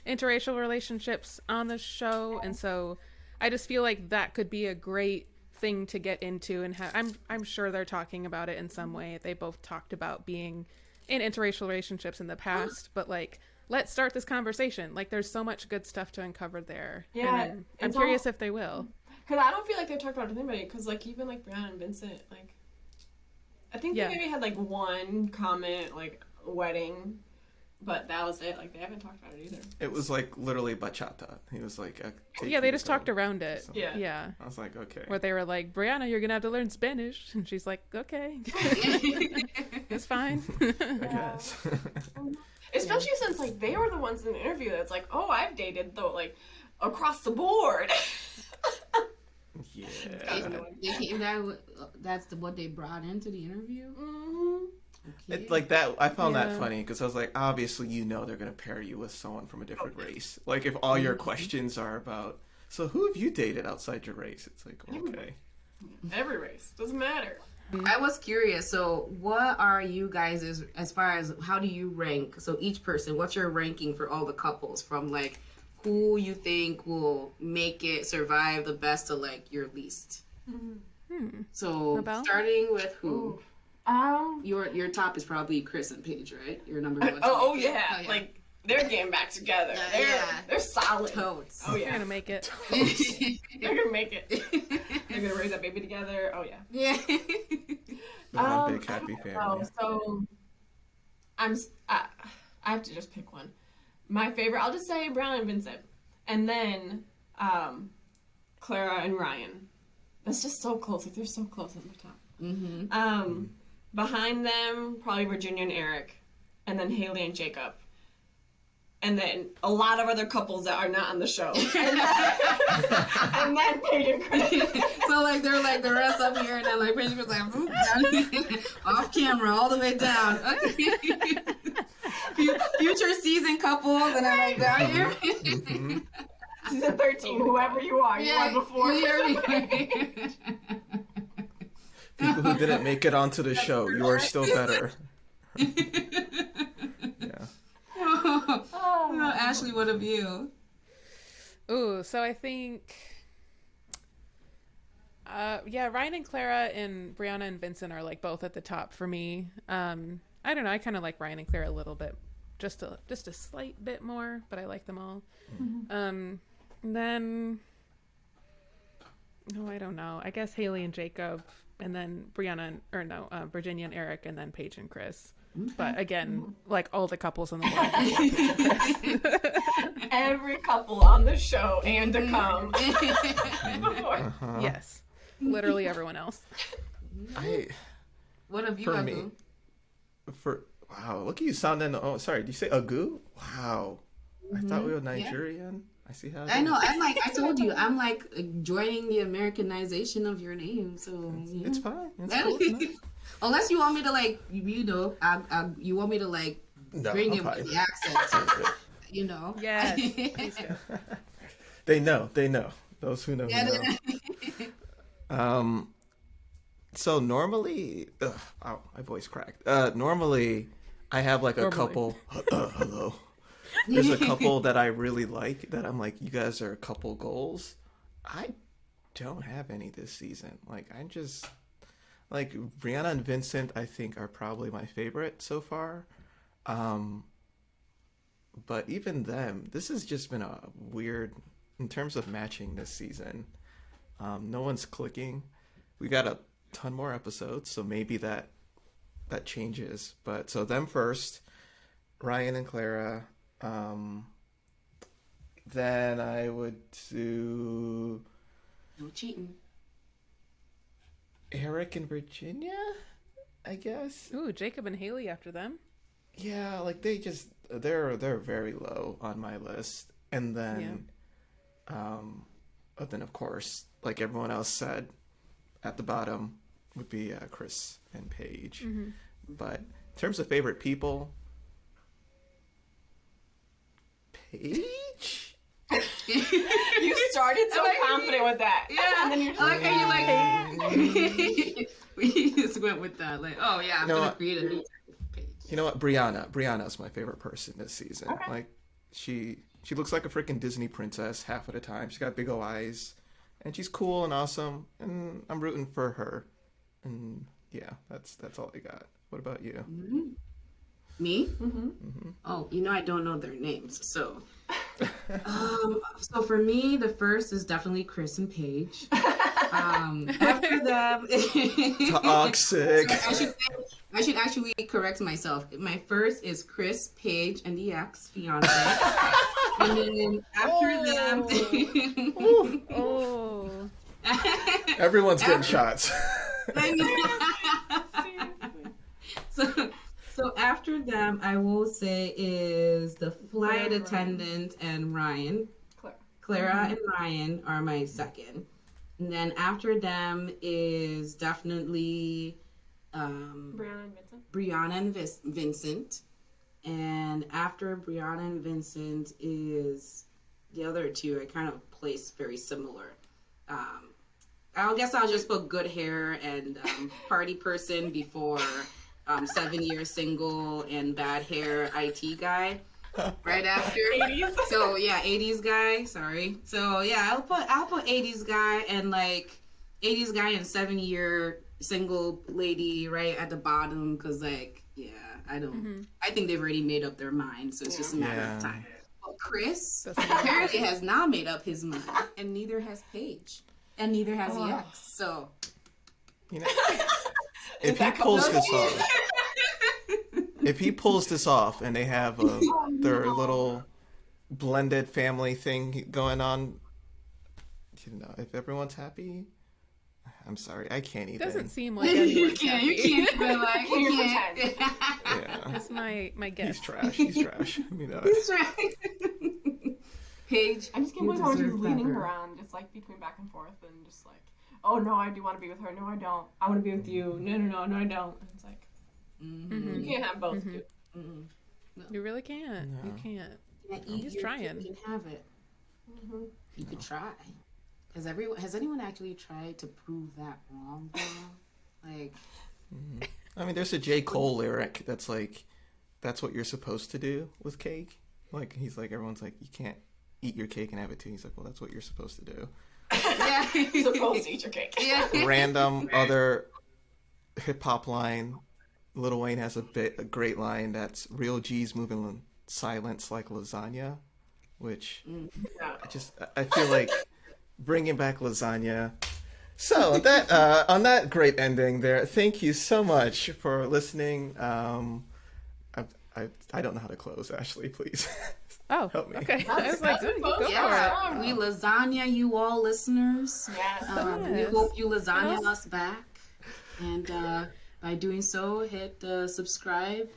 interracial relationships on the show, and so I just feel like that could be a great thing to get into, and I'm sure they're talking about it in some way. They both talked about being in interracial relationships in the past, but like let's start this conversation. Like there's so much good stuff to uncover there. Yeah, and I'm curious if they will. Because I don't feel like they've talked about it with anybody. Because, like, even, like, Brianna and Vincent, like, I think they maybe had, like, one comment, like, wedding, but that was it. Like, they haven't talked about it either. It was, like, literally bachata. He was like... they just talked around it. So, yeah. I was like, okay. Where they were like, Brianna, you're going to have to learn Spanish. And she's like, okay. It's fine. I guess. Especially since, like, they were the ones in the interview that's like, oh, I've dated, though, like, across the board. Yeah. That's what they brought into the interview? Mm-hmm. Okay. Like that, I found that funny because I was like, obviously, they're going to pair you with someone from a different race. Like, if all your questions are about, so who have you dated outside your race? It's like, okay. Every race. Doesn't matter. I was curious. So, what are you guys as far as how do you rank? So, each person, what's your ranking for all the couples from like who you think will make it survive the best to like your least? So, Mabel? starting with who? Ooh. Your top is probably Chris and Paige, right? Your number one. Oh yeah. Like they're getting back together. They're solid. Totes. Oh yeah. They're going to make it. They're gonna make it. They're gonna raise that baby together. Oh yeah. Yeah. One big happy family. So I have to just pick one. My favorite, I'll just say Brianna and Vincent, and then Clara and Ryan. That's just so close. Like they're so close at the top. Mm-hmm. Behind them, probably Virginia and Eric, and then Haley and Jacob. And then a lot of other couples that are not on the show. And then Paige and Chris. So like they're like the rest up here, and then like Paige was like down off camera all the way down. Future season couples, and I'm like down here. Mm-hmm. Season 13, whoever you are, you are before. People who didn't make it onto the show, you are still better. Yeah. Oh, Ashley, what of you? Ooh, so I think, Ryan and Clara and Brianna and Vincent are like both at the top for me. I don't know. I kind of like Ryan and Clara a little bit, just a slight bit more, but I like them all. Mm-hmm. Then, I don't know. I guess Haley and Jacob, and then Virginia and Eric, and then Paige and Chris. Okay. But again, like all the couples in the world. Every couple on the show and to come. Yes. Literally everyone else. What have you for got? Me, wow, look at you sounding. Oh, sorry. Did you say Agu? Wow. I thought we were Nigerian. Yeah. I see how. I know. I'm like, I told you, I'm like joining the Americanization of your name. So it's fine. It's cool. Unless you want me to like, you want me to like bring in the accent. Yes. They know. Those who know. Know. So normally, my voice cracked. Normally, I have like a couple. Hello. There's a couple that I really like that I'm like, you guys are a couple goals. I don't have any this season. Like I just like Brianna and Vincent. I think are probably my favorite so far. But even them, this has just been a weird in terms of matching this season. No one's clicking. We got a ton more episodes, so maybe that changes. But so them first, Ryan and Clara. Then I would do no cheating. Eric and Virginia, I guess. Ooh, Jacob and Haley after them. Yeah, like they're very low on my list. And then but then of course, like everyone else said, at the bottom would be Chris and Paige. Mm-hmm. But in terms of favorite people, Paige? You started so confident with that. Yeah. And then you're like, are you like, we just went with that. Like, oh yeah, I'm going to create a new page. You know what? Brianna's my favorite person this season. Okay. Like, she looks like a freaking Disney princess half of the time. She's got big old eyes. And she's cool and awesome. And I'm rooting for her. And yeah, that's all I got. What about you? Mm-hmm. Me? Mm-hmm. Mm-hmm. Oh, I don't know their names, so. So for me, the first is definitely Chris and Paige. After them, Toxic. I should actually correct myself. My first is Chris, Paige, and the ex-fiance. And then after them... Oh. Everyone's getting shots. So after them, I will say is the flight attendant and Ryan. Clara and Ryan are my second. And then after them is definitely Brianna and Vincent. And after Brianna and Vincent is the other two I kind of place very similar. I guess I'll just put good hair and party person before 7 years single and bad hair IT guy. Right after. 80s. So yeah, 80s guy. Sorry. So yeah, I'll put 80s guy and like 80s guy and 7-year single lady right at the bottom because like I think they've already made up their mind, so it's just a matter of time. But Chris apparently has not made up his mind, and neither has Paige, and neither has the ex. So if he pulls this off and they have their little blended family thing going on, if everyone's happy, I'm sorry, I can't even. Doesn't seem like anyone's happy. You can't even like. Yeah, that's my guess. He's trash. He's trash. Paige, I just can't believe how much he's leading her on, just like between back and forth, and just like, oh no, I do want to be with her. No, I don't. I want to be with you. No, I don't. And it's like, you can't have both. Dude. No. You really can't. No. You can't. He's trying. You can have it. You could try. Has anyone actually tried to prove that wrong? Like, I mean, there's a J. Cole lyric that's like, that's what you're supposed to do with cake. Like, he's like, everyone's like, you can't eat your cake and have it too. He's like, well, that's what you're supposed to do. Yeah, you're supposed to eat your cake. Yeah. Random other hip hop line. Lil Wayne has a great line that's real G's moving in silence like lasagna, which I feel like bringing back lasagna. So that on that great ending there, thank you so much for listening. I don't know how to close. Ashley, please. Oh, help me. Okay. I was like, go for it. We lasagna you all listeners. Yes. We hope you lasagna us back, and by doing so, hit subscribe.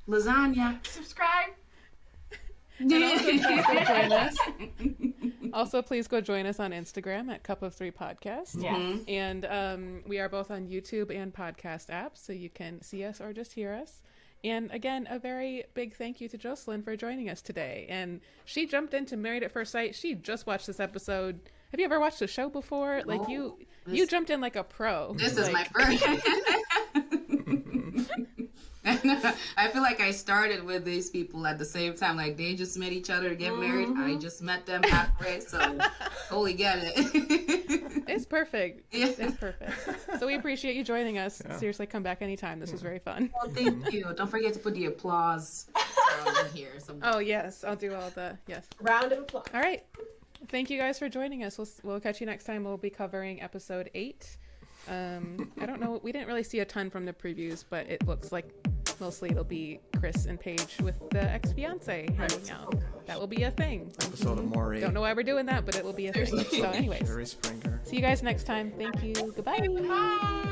Lasagna. Subscribe. Also, please go join us on Instagram at Cup of Three Podcast. Yes. And we are both on YouTube and podcast apps, so you can see us or just hear us. And again, a very big thank you to Jocelyn for joining us today. And she jumped into Married at First Sight. She just watched this episode. Have you ever watched the show before? Like you jumped in like a pro. This is my first. I feel like I started with these people at the same time. Like they just met each other to get married. I just met them halfway, so totally get it. It's perfect. Yeah. It's perfect. So we appreciate you joining us. Yeah. Seriously, come back anytime. This was very fun. Well, thank you. Don't forget to put the applause in here. Oh yes, I'll do all the round of applause. All right. Thank you guys for joining us. We'll catch you next time. We'll be covering episode 8. I don't know. We didn't really see a ton from the previews, but it looks like mostly it'll be Chris and Paige with the ex-fiance hanging out. That will be a thing. Episode of Maury. Don't know why we're doing that, but it will be a thing. So anyways, see you guys next time. Thank you. Goodbye. Bye.